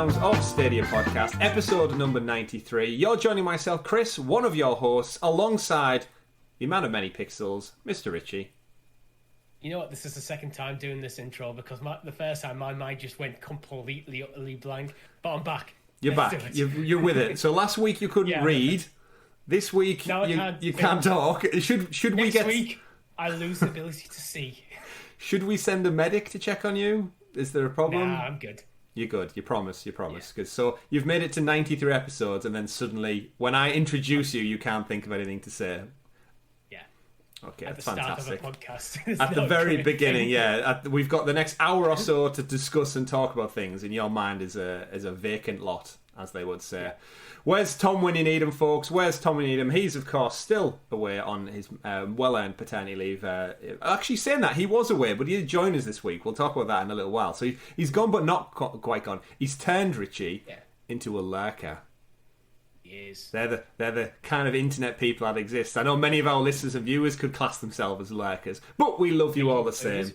sounds of Stadia Podcast, episode number 93. You're joining myself, Chris, one of your hosts, alongside the man of many pixels, Mr. Richie. You know what? This is the second time doing this intro because the first time my mind just went completely, utterly blank. But I'm back. You're back. You're with it. So last week you couldn't read. This week you can't talk. Should we get? Next week I lose the ability to see. Should we send a medic to check on you? Is there a problem? Nah, I'm good. You're good. You promise. Yeah. Good. So you've made it to 93 episodes, and then suddenly, when I introduce you can't think of anything to say. Yeah. Okay, at that's the fantastic. Start of a podcast. At the very beginning, we've got the next hour or so to discuss and talk about things, and your mind is a vacant lot, as they would say. Yeah. Where's Tom when you need him, folks? Where's Tom when you need him? He's, of course, still away on his well-earned paternity leave. Actually, saying that, he was away, but he did join us this week. We'll talk about that in a little while. So he's gone, but not quite gone. He's turned Richie into a lurker. He is. They're the kind of internet people that exist. I know many of our listeners and viewers could class themselves as lurkers, but we love you all the same.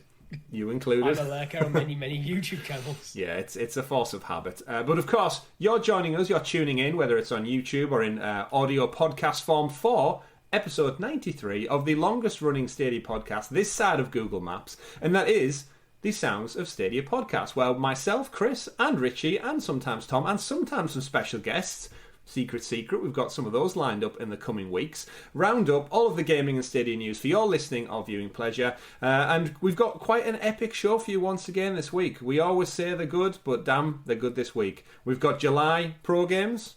You included. I'm a lurker on many YouTube channels. Yeah, it's a force of habit. But of course, you're joining us, you're tuning in, whether it's on YouTube or in audio podcast form, for episode 93 of the longest running Stadia podcast this side of Google Maps, and that is the Sounds of Stadia podcast, where myself, Chris, and Richie, and sometimes Tom, and sometimes some special guests, secret, we've got some of those lined up in the coming weeks, round up all of the gaming and Stadia news for your listening or viewing pleasure. And we've got quite an epic show for you once again this week. We always say they're good, but damn, they're good this week. We've got July Pro Games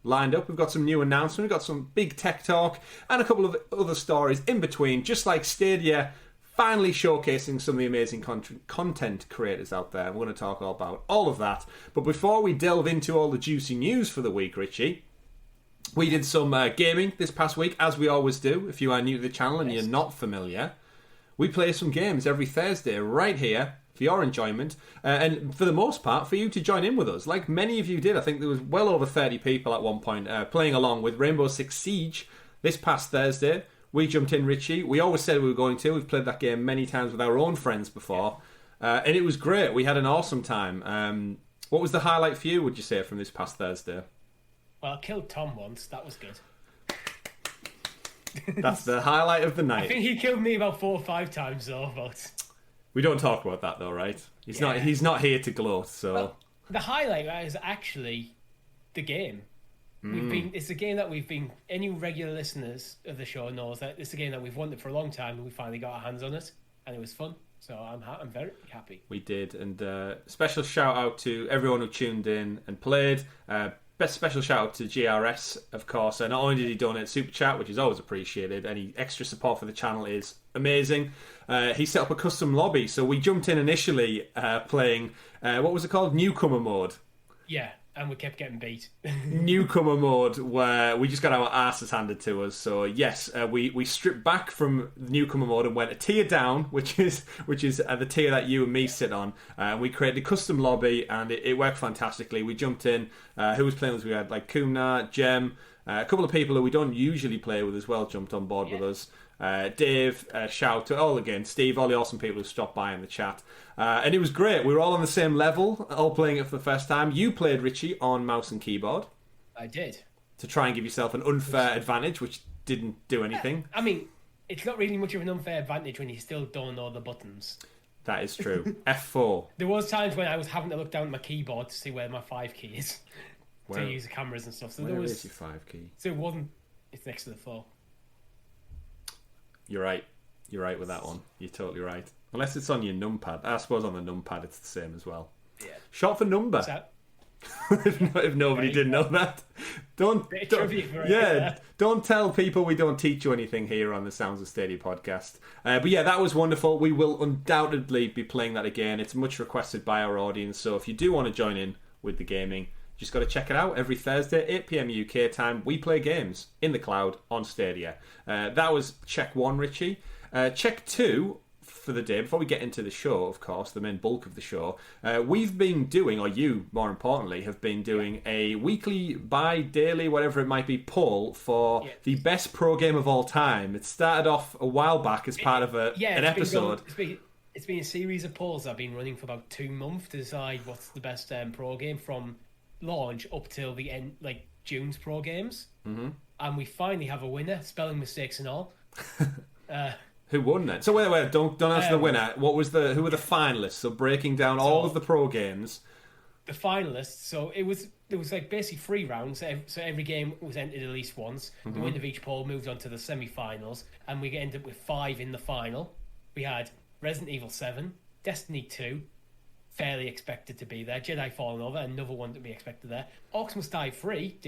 lined up. We've got some new announcements. We've got some big tech talk and a couple of other stories in between, just like Stadia finally showcasing some of the amazing content creators out there. We're going to talk all about all of that. But before we delve into all the juicy news for the week, Richie, we did some gaming this past week, as we always do. If you are new to the channel and you're not familiar, we play some games every Thursday right here for your enjoyment. And for the most part, for you to join in with us, like many of you did. I think there was well over 30 people at one point playing along with Rainbow Six Siege this past Thursday. We jumped in, Richie. We always said we were going to. We've played that game many times with our own friends before. And it was great. We had an awesome time. What was the highlight for you, would you say, from this past Thursday? Well, I killed Tom once. That was good. That's the highlight of the night. I think he killed me about 4 or 5 times, though. But we don't talk about that, though, right? He's not here to gloat, so... Well, the highlight is actually the game. It's a game that we've been. Any regular listeners of the show knows that it's a game that we've wanted for a long time, and we finally got our hands on it, and it was fun. So I'm very happy. We did, and special shout out to everyone who tuned in and played. Best special shout out to GRS, of course. Not only did he donate super chat, which is always appreciated, any extra support for the channel is amazing. He set up a custom lobby, so we jumped in initially playing what was it called, newcomer mode. Yeah. And we kept getting beat. Newcomer mode, where we just got our asses handed to us. So yes, we stripped back from newcomer mode and went a tier down, which is the tier that you and me sit on. We created a custom lobby, and it worked fantastically. We jumped in. Who was playing with us? We had like Kumna, Jem, a couple of people who we don't usually play with as well jumped on board with us. Dave, shout to all again, Steve, all the awesome people who stopped by in the chat. And it was great. We were all on the same level, all playing it for the first time. You played, Richie, on mouse and keyboard. I did. To try and give yourself an unfair advantage, which didn't do anything. I mean, it's not really much of an unfair advantage when you still don't know the buttons. That is true. F4. There was times when I was having to look down at my keyboard to see where my 5 key is. To use the cameras and stuff. So where is your 5 key? So it wasn't... It's next to the 4. You're right. You're right with that one. You're totally right. Unless it's on your numpad. I suppose on the numpad it's the same as well. Yeah. Short for number. If nobody did know that. Don't tell people we don't teach you anything here on the Sounds of Stadia podcast. But yeah, that was wonderful. We will undoubtedly be playing that again. It's much requested by our audience. So if you do want to join in with the gaming, just got to check it out. Every Thursday, 8 PM UK time, we play games in the cloud on Stadia. That was check 1, Richie. Check 2 for the day, before we get into the show, of course, the main bulk of the show, we've been doing, or you, more importantly, have been doing a weekly, bi-daily, whatever it might be, poll for the best pro game of all time. It started off a while back as part of an episode. It's been a series of polls that have been running for about 2 months to decide what's the best pro game from launch up till the end, like June's Pro Games, and we finally have a winner, spelling mistakes and all. Who won then? So wait, don't answer the winner. Who were the finalists? So breaking down all of the pro games. The finalists. So it was like basically 3 rounds. So every game was entered at least once. The winner of each poll moved on to the semi-finals, and we ended up with 5 in the final. We had Resident Evil 7, Destiny 2, fairly expected to be there. Jedi Fallen Order, another one to be expected there. Orcs Must Die 3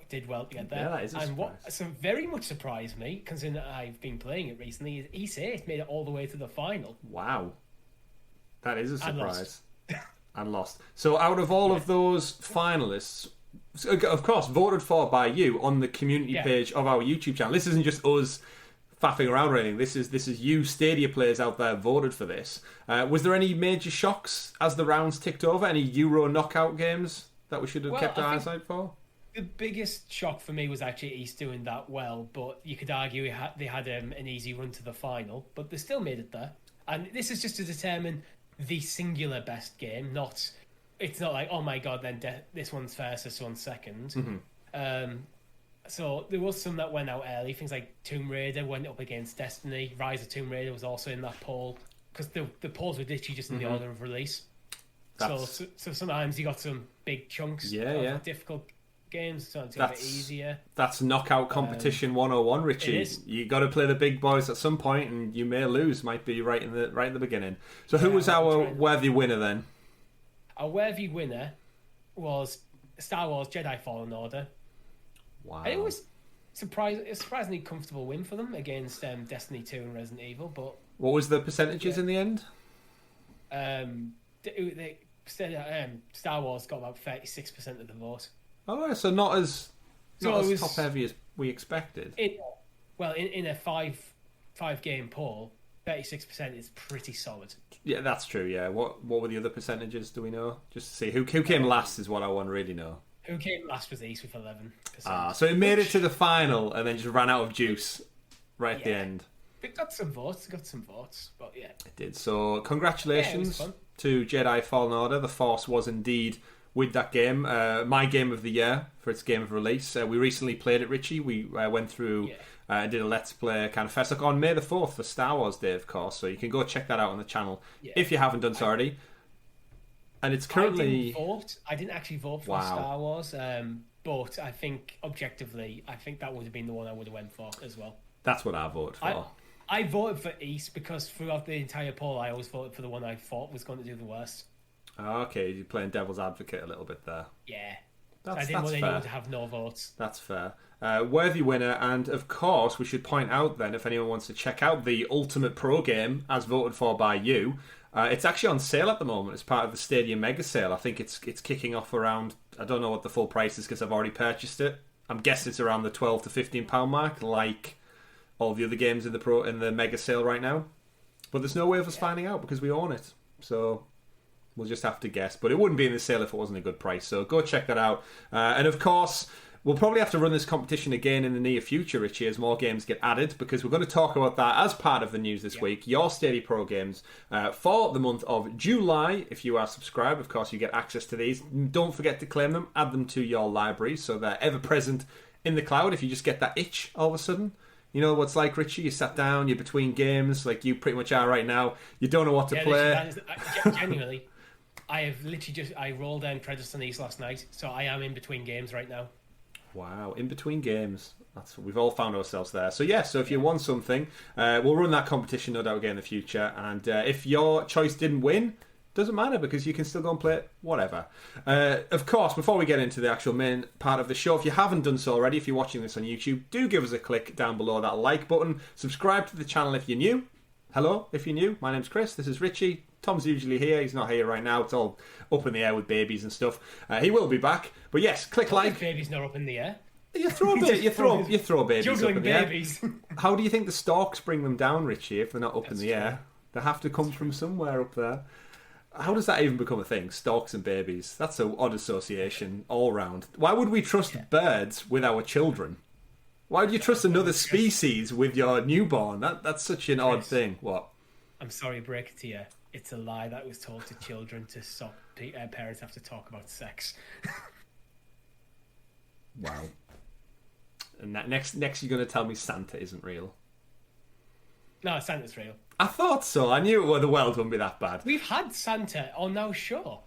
did well to get there. Yeah, that is a surprise. What very much surprised me, considering that I've been playing it recently, is East made it all the way to the final. Wow. That is a surprise. And lost. So out of all of those finalists, of course, voted for by you on the community page of our YouTube channel. This isn't just us faffing around or anything. This is you Stadia players out there voted for this. Was there any major shocks as the rounds ticked over? Any Euro knockout games that we should have kept our eyes out for? The biggest shock for me was actually East doing that well, but you could argue they had an easy run to the final, but they still made it there. And this is just to determine the singular best game, it's not like, oh my god, then this one's first, this one's second. So there was some that went out early. Things like Tomb Raider went up against Destiny. Rise of Tomb Raider was also in that poll, because the polls were literally just in the order of release. So sometimes you got some big chunks of difficult games, so it's a bit easier. That's knockout competition 101, Richie. You got to play the big boys at some point, and you may lose. Might be right in the beginning. So who was our worthy winner then? Our worthy winner was Star Wars Jedi Fallen Order. Wow. And it was a surprisingly comfortable win for them against Destiny 2 and Resident Evil. But what was the percentages in the end? Star Wars got about 36% of the vote. Oh, so not as top heavy as we expected. In a five game poll, 36% is pretty solid. Yeah, that's true. Yeah, what were the other percentages? Do we know? Just to see who came last is what I want to really know. Who came last was East with 11%. So it made it to the final and then just ran out of juice at the end. It got some votes, but yeah. It did. So congratulations to Jedi Fallen Order. The Force was indeed with that game. My game of the year for its game of release. We recently played it, Richie. We went through and did a Let's Play kind of fest on May the 4th for Star Wars Day, of course. So you can go check that out on the channel if you haven't done so already. And it's currently... I didn't actually vote for Star Wars, but I think, objectively, that would have been the one I would have went for as well. That's what I voted for. I voted for East because throughout the entire poll, I always voted for the one I thought was going to do the worst. Okay, you're playing devil's advocate a little bit there. Yeah. I didn't want anyone to have no votes. That's fair. Worthy winner, and of course, we should point out then, if anyone wants to check out the Ultimate Pro Game, as voted for by you, it's actually on sale at the moment as part of the Stadia Mega Sale. I think it's kicking off around, I don't know what the full price is because I've already purchased it. I'm guessing it's around the £12 to £15 mark, like all the other games in the Mega Sale right now. But there's no way of us finding out because we own it. So we'll just have to guess. But it wouldn't be in the sale if it wasn't a good price. So go check that out. And of course, we'll probably have to run this competition again in the near future, Richie, as more games get added, because we're going to talk about that as part of the news this week. Your Stadia Pro games for the month of July. If you are subscribed, of course, you get access to these. Don't forget to claim them. Add them to your library so they're ever present in the cloud. If you just get that itch all of a sudden. You know what it's like, Richie? You sat down, you're between games, like you pretty much are right now. You don't know what to play. Genuinely, I have literally I rolled down credits on these last night, so I am in between games right now. Wow, in between games. We've all found ourselves there. So so if you want something, we'll run that competition no doubt again in the future. And if your choice didn't win, doesn't matter because you can still go and play it, whatever. Of course, before we get into the actual main part of the show, if you haven't done so already, if you're watching this on YouTube, do give us a click down below that like button. Subscribe to the channel if you're new. Hello, if you're new. My name's Chris. This is Richie. Tom's usually here. He's not here right now. It's all up in the air with babies and stuff. He will be back. But yes, click like. Baby's not up in the air. You throw babies juggling up in the babies. Air. How do you think the storks bring them down, Richie, if they're not up in the air? They have to come from somewhere up there. How does that even become a thing? Storks and babies. That's an odd association all round. Why would we trust birds with our children? Why would you trust another species with your newborn? That's such an odd thing. What? I'm sorry to break it to you. It's a lie that was told to children to stop parents have to talk about sex. Wow. And that next you're going to tell me Santa isn't real. No, Santa's real. I thought so. I knew the world wouldn't be that bad. We've had Santa on our show.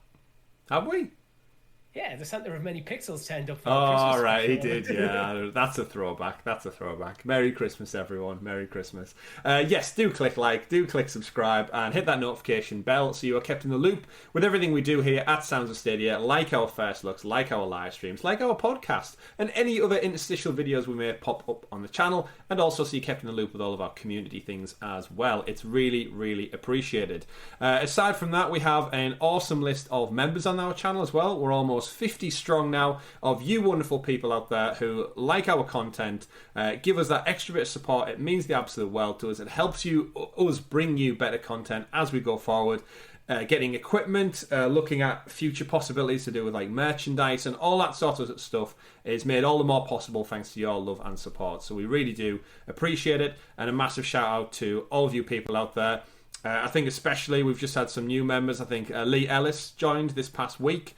Have we? Yeah, the Santa of many pixels turned up for Oh, Christmas all right, he special. did, yeah. That's a throwback. Merry Christmas, everyone. Merry Christmas. Yes, do click like, do click subscribe, and hit that notification bell so you are kept in the loop with everything we do here at Sounds of Stadia, like our first looks, like our live streams, like our podcast, and any other interstitial videos we may pop up on the channel, and also so you're kept in the loop with all of our community things as well. It's really, really appreciated. Aside from that, we have an awesome list of members on our channel as well. We're almost 50 strong now of you wonderful people out there who like our content, give us that extra bit of support. It means the absolute world to us. It helps us bring you better content as we go forward. Getting equipment, looking at future possibilities to do with like merchandise and all that sort of stuff is made all the more possible thanks to your love and support. So we really do appreciate it, and a massive shout out to all of you people out there. I think especially we've just had some new members. I think Lee Ellis joined this past week.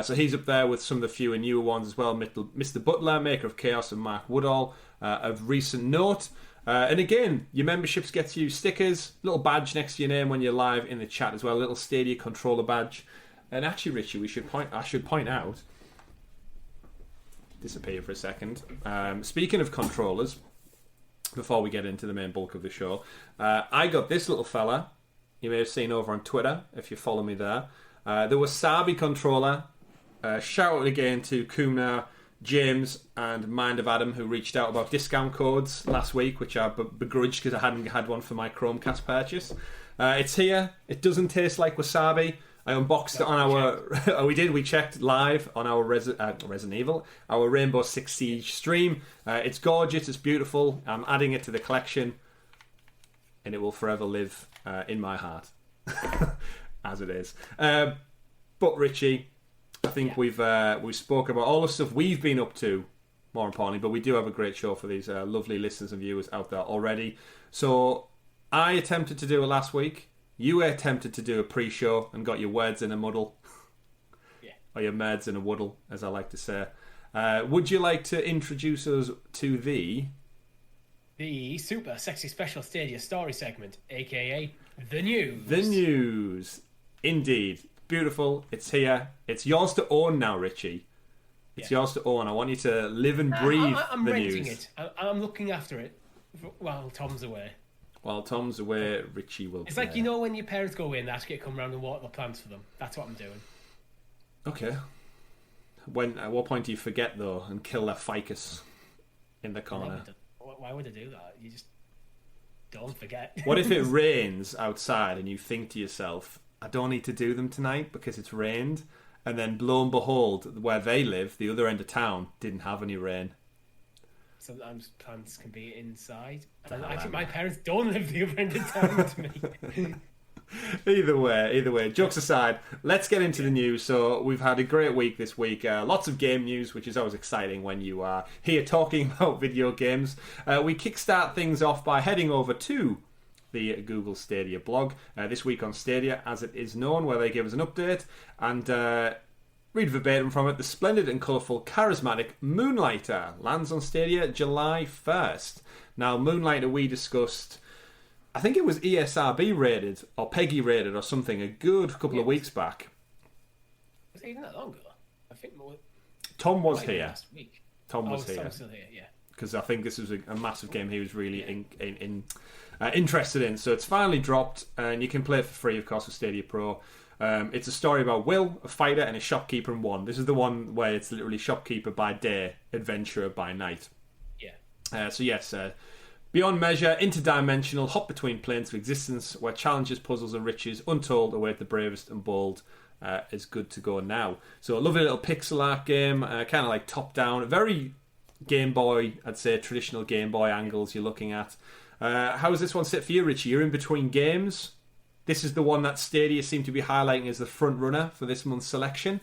So he's up there with some of the fewer newer ones as well. Mr. Butler, Maker of Chaos, and Mark Woodall of recent note. And again, your memberships get you stickers, little badge next to your name when you're live in the chat as well, a little Stadia controller badge. And actually, Richie, I should point out, disappear for a second. Speaking of controllers, before we get into the main bulk of the show, I got this little fella. You may have seen over on Twitter if you follow me there. The Wasabi controller. Shout out again to Kumna, James, and Mind of Adam, who reached out about discount codes last week, which I begrudged because I hadn't had one for my Chromecast purchase. It's here. It doesn't taste like wasabi. I unboxed it on our... we checked live on our Resident Evil, our Rainbow Six Siege stream. It's gorgeous, it's beautiful. I'm adding it to the collection, and it will forever live in my heart, as it is. But Richie, I think we've spoken about all the stuff we've been up to, more importantly, but we do have a great show for these lovely listeners and viewers out there already. So I attempted to do it last week. You attempted to do a pre-show and got your words in a muddle. Yeah. Or your merds in a wuddle, as I like to say. Would you like to introduce us to the super sexy special Stadia story segment, aka the news? The news. Indeed. Beautiful. It's here. It's yours to own now, Richie. It's yours to own. I want you to live and breathe I'm the renting news. it. I'm looking after it while Tom's away. While Tom's away, Richie will It's like, you know when your parents go away and they ask you to come around and water the plants for them? That's what I'm doing. Okay. At what point do you forget, though, and kill that ficus in the corner? Why would I do that? You just don't forget. What if it rains outside and you think to yourself, I don't need to do them tonight because it's rained, and then lo and behold, where they live, the other end of town, didn't have any rain. Sometimes plants can be inside. And actually, my parents don't live the other end of town to me. Either way, jokes aside, let's get into the news. So we've had a great week this week. Lots of game news, which is always exciting when you are here talking about video games. We kickstart things off by heading over to the Google Stadia blog this week on Stadia, as it is known, where they give us an update and read verbatim from it. The splendid and colourful, charismatic Moonlighter lands on Stadia July 1st. Now, Moonlighter we discussed, I think it was ESRB rated or PEGI rated or something a good couple of weeks back. Was it even that long ago? I think Tom was here. Last week. Tom was here. Tom's still here, yeah. Because I think this was a massive game he was really interested in. So it's finally dropped, and you can play it for free, of course, with Stadia Pro. It's a story about Will, a fighter, and a shopkeeper in one. This is the one where it's literally shopkeeper by day, adventurer by night. Yeah. So yes, beyond measure, interdimensional, hop between planes of existence, where challenges, puzzles, and riches untold await the bravest and bold. Is good to go now. So a lovely little pixel art game, kind of like top down, very Game Boy, I'd say traditional Game Boy angles you're looking at. How does this one sit for you, Richie? You're in between games. This is the one that Stadia seem to be highlighting as the front runner for this month's selection.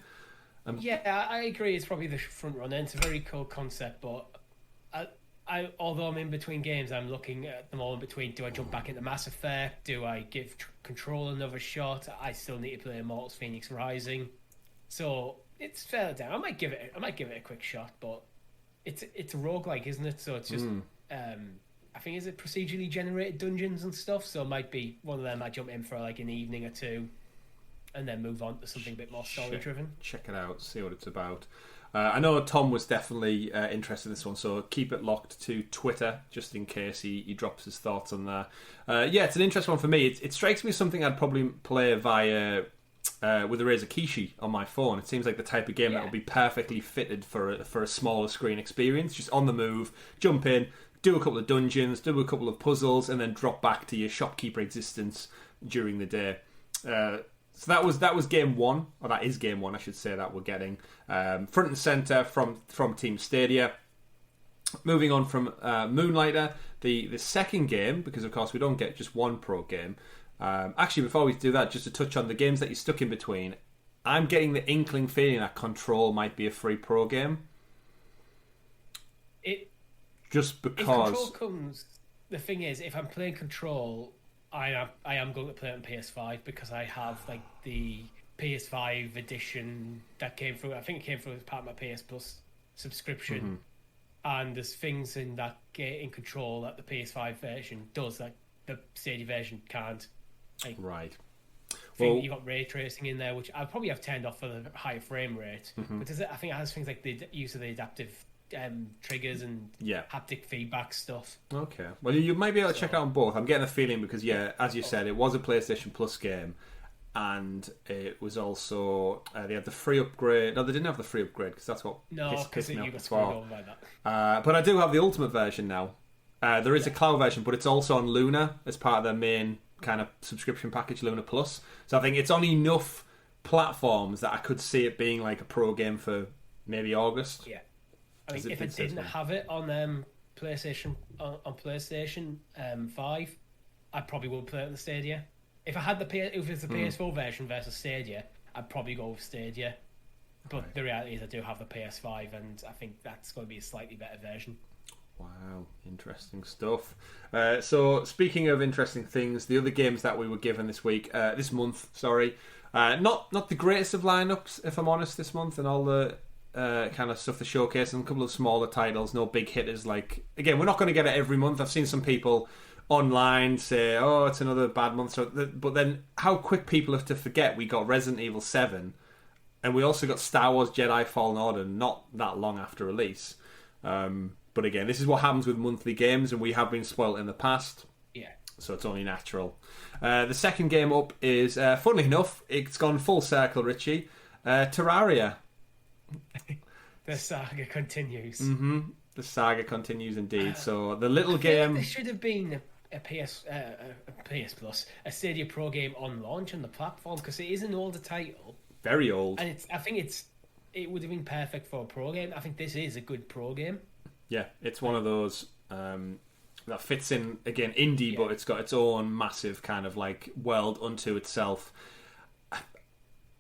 Yeah, I agree. It's probably the front runner. It's a very cool concept, but although I'm in between games, I'm looking at the moment between: do I jump back into Mass Effect? Do I give Control another shot? I still need to play Immortals: Phoenix Rising, so it's further down. I might give it a quick shot, but it's a roguelike, isn't it? So it's just I think is it procedurally generated dungeons and stuff. So it might be one of them I jump in for like an evening or two, and then move on to something a bit more story driven. Check it out, see what it's about. I know Tom was definitely interested in this one, so keep it locked to Twitter just in case he drops his thoughts on there. Yeah, it's an interesting one for me. It strikes me as something I'd probably play via with a Razer Kishi on my phone. It seems like the type of game that would be perfectly fitted for a smaller screen experience. Just on the move, jump in, do a couple of dungeons, do a couple of puzzles, and then drop back to your shopkeeper existence during the day. So that was game one, or that is game one, I should say, that we're getting front and center from Team Stadia. Moving on from Moonlighter, the second game, because of course we don't get just one pro game. Actually, before we do that, just to touch on the games that you're stuck in between, I'm getting the inkling feeling that Control might be a free pro game. Just because if Control comes, the thing is, if I'm playing Control, I am going to play it on PS5 because I have like the PS5 edition that came through. I think it came through as part of my PS Plus subscription, and there's things in that in Control that the PS5 version does that the Stadia version can't. Like, right. Well, you got ray tracing in there, which I probably have turned off for the higher frame rate. But I think it has things like the use of the adaptive triggers and haptic feedback stuff. Okay, well, you might be able to check it out on both. I'm getting a feeling because as you said, it was a PlayStation Plus game, and it was also they had the free upgrade. No, they didn't have the free upgrade because that's what pissed me off before. But I do have the Ultimate version now. There is a cloud version, but it's also on Luna as part of their main kind of subscription package, Luna Plus. So I think it's on enough platforms that I could see it being like a pro game for maybe August. Yeah. I mean, if it didn't have it on PlayStation 5, I probably would play it on the Stadia. If I had if it's the PS4 version versus Stadia, I'd probably go with Stadia. But the reality is, I do have the PS5, and I think that's going to be a slightly better version. Wow, interesting stuff. So, speaking of interesting things, the other games that we were given this month, not the greatest of lineups, if I'm honest, this month, and all the kind of stuff to showcase, and a couple of smaller titles, no big hitters. Like, again, we're not going to get it every month. I've seen some people online say, "Oh, it's another bad month." But then, how quick people have to forget we got Resident Evil 7, and we also got Star Wars Jedi Fallen Order not that long after release. But again, this is what happens with monthly games, and we have been spoilt in the past. Yeah. So it's only natural. The second game up is, funnily enough, it's gone full circle, Richie. Terraria. The saga continues. The saga continues indeed. So the little game. There should have been a PS Plus, a Stadia Pro Game on launch on the platform, because it is an older title. Very old. And it would have been perfect for a pro game. I think this is a good pro game. Yeah, it's one of those that fits in, again, indie, but it's got its own massive kind of like world unto itself.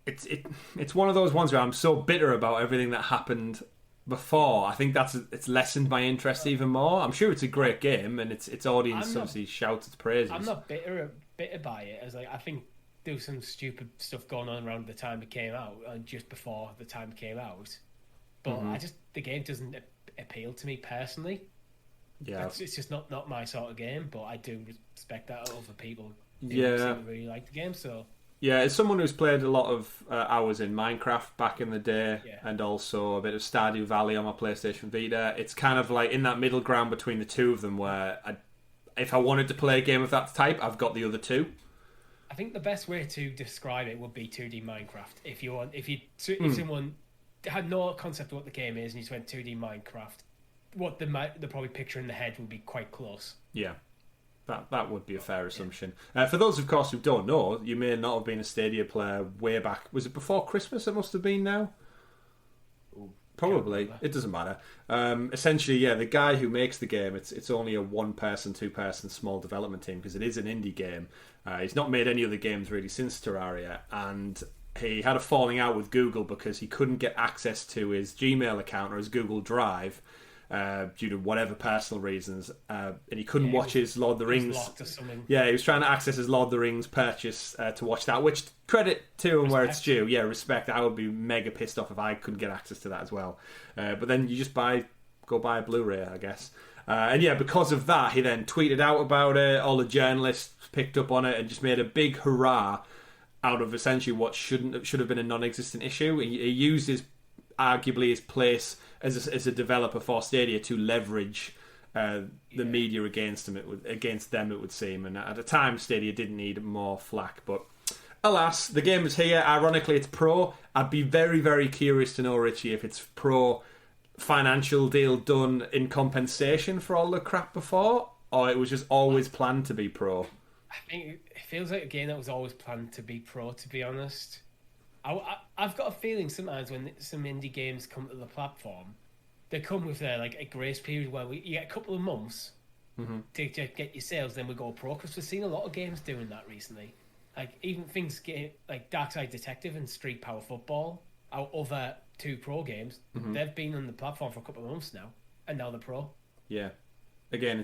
It's one of those ones where I'm so bitter about everything that happened before. I think it's lessened my interest even more. I'm sure it's a great game, and its audience obviously shouts its praises. I'm not bitter by it. As I think there was some stupid stuff going on around the time it came out, just before the time it came out. But the game doesn't appeal to me personally. Yeah, it's just not my sort of game. But I do respect that other people seem to really like the game. So yeah, as someone who's played a lot of hours in Minecraft back in the day, and also a bit of Stardew Valley on my PlayStation Vita, it's kind of like in that middle ground between the two of them, where if I wanted to play a game of that type, I've got the other two. I think the best way to describe it would be 2D Minecraft. If someone had no concept of what the game is and you just went 2D Minecraft, what they're probably picture in the head would be quite close. Yeah, that would be a fair assumption. For those, of course, who don't know, you may not have been a Stadia player way back. Was it before Christmas? It must have been now. Probably. It doesn't matter. Essentially, the guy who makes the game, it's only a 1-person, 2-person small development team, because it is an indie game. He's not made any other games really since Terraria, and he had a falling out with Google because he couldn't get access to his Gmail account or his Google Drive due to whatever personal reasons, and he couldn't watch his Lord of the Rings. Yeah, he was trying to access his Lord of the Rings purchase to watch that, which credit to him where it's due. Yeah, respect. I would be mega pissed off if I couldn't get access to that as well. But then you just buy go buy a Blu-ray, I guess. And yeah, because of that, he then tweeted out about it. All the journalists picked up on it and just made a big hurrah out of essentially what should have been a non-existent issue. He used arguably his place as a developer for Stadia to leverage the media against them. It would seem, and at the time, Stadia didn't need more flack. But alas, the game is here. Ironically, it's pro. I'd be very, very curious to know, Richie, if it's pro financial deal done in compensation for all the crap before, or it was just always planned to be pro. I think it feels like a game that was always planned to be pro, to be honest. I've got a feeling sometimes when some indie games come to the platform, they come with a grace period where you get a couple of months to get your sales, then we go pro, because we've seen a lot of games doing that recently. Like even things like Darkside Detective and Street Power Football, our other 2 pro games, they've been on the platform for a couple of months now, and now they're pro. Yeah. Again,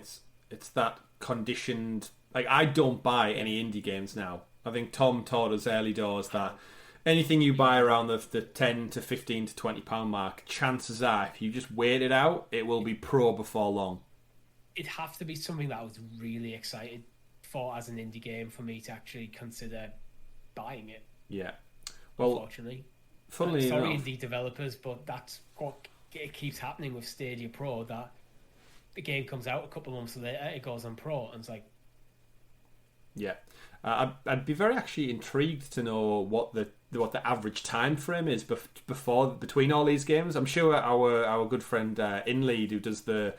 it's that conditioned. Like, I don't buy any indie games now. I think Tom taught us early doors that anything you buy around the 10 to 15 to £20 mark, chances are, if you just wait it out, it will be pro before long. It'd have to be something that I was really excited for as an indie game for me to actually consider buying it. Yeah. Well, unfortunately. Funnily sorry, enough, indie developers, but that's what it keeps happening with Stadia Pro, that the game comes out a couple of months later, it goes on pro, and it's like... Yeah. I'd be very actually intrigued to know what the average time frame is between all these games. I'm sure our good friend Inlead, who does the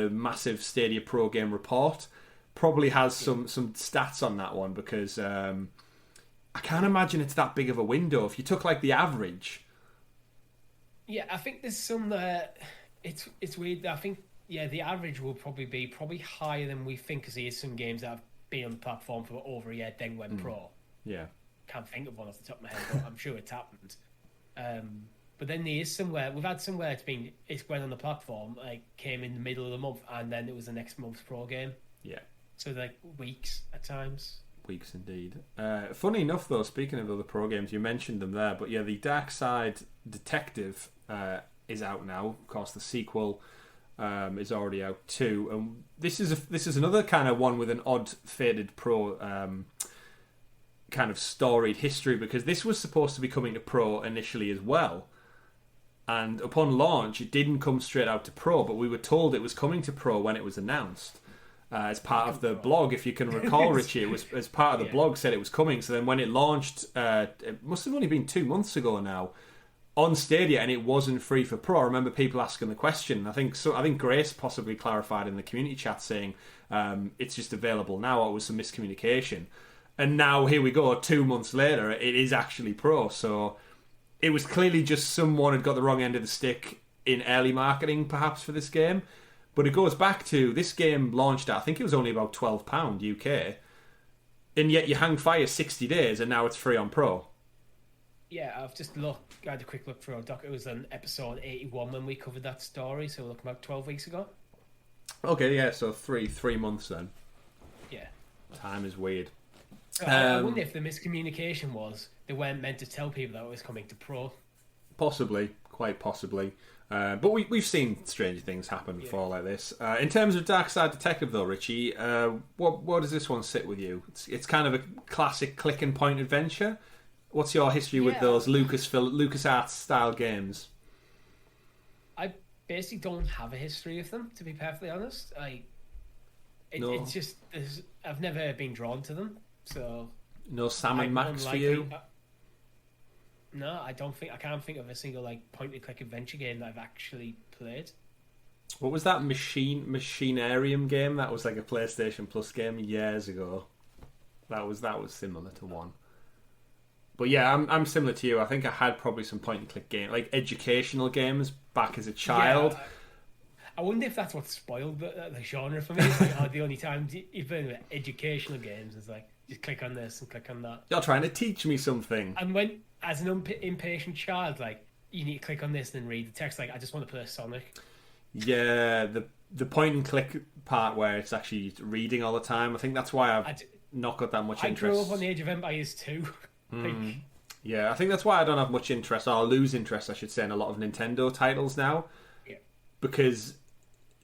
massive Stadia Pro Game report, probably has some stats on that one, because I can't imagine it's that big of a window. If you took like the average, yeah, I think there's some it's weird. I think the average will probably be higher than we think, because there's some games that have been on the platform for over a year then went pro. Yeah, can't think of one off the top of my head, but I'm sure it's happened. But then there is somewhere we've had somewhere it's went on the platform, like came in the middle of the month, and then it was the next month's pro game. Yeah, so like weeks at times. Weeks indeed. Funny enough, though, speaking of other pro games, you mentioned them there, but yeah, the Darkside Detective is out now. Of course, the sequel is already out too, and this is another kind of one with an odd faded pro kind of storied history, because this was supposed to be coming to pro initially as well, and upon launch, it didn't come straight out to pro, but we were told it was coming to pro when it was announced. As part of the blog, if you can recall, Richie, it was as part of the blog said it was coming. So then when it launched, it must have only been 2 months ago now, on Stadia, and it wasn't free for pro. I remember people asking the question. I think Grace possibly clarified in the community chat saying it's just available now, or it was some miscommunication. And now here we go, 2 months later, it is actually pro. So it was clearly just someone had got the wrong end of the stick in early marketing, perhaps, for this game. But it goes back to this game launched at, I think it was only about £12 UK, and yet you hang fire 60 days and now it's free on Pro. Yeah, I've just I had a quick look through our doc. It was on episode 81 when we covered that story, so we're looking about 12 weeks ago. Okay, yeah, so three months then. Yeah. Time is weird. I wonder if the miscommunication was they weren't meant to tell people that it was coming to Pro. Possibly, quite possibly. But we've seen strange things happen before like this. In terms of Darkside Detective, though, Richie, what does this one sit with you? It's kind of a classic click and point adventure. What's your history with those LucasArts style games? I basically don't have a history of them, to be perfectly honest. It's just I've never been drawn to them. So no Sam and Max for you. No, I can't think of a single point and click adventure game that I've actually played. What was that Machinarium game? That was like a PlayStation Plus game years ago. That was similar to one. But yeah, I'm similar to you. I think I had probably some point and click game, like educational games back as a child. Yeah, I wonder if that's what spoiled the genre for me. It's the only time you've been with educational games is just click on this and click on that. You're trying to teach me something. And when, as an impatient child, you need to click on this and then read the text. I just want to play Sonic. Yeah, the point and click part where it's actually reading all the time. I think that's why I've not got that much interest. I grew up on the Age of Empires 2. Yeah, I think that's why I don't have much interest, or lose interest, I should say, in a lot of Nintendo titles now. Yeah. because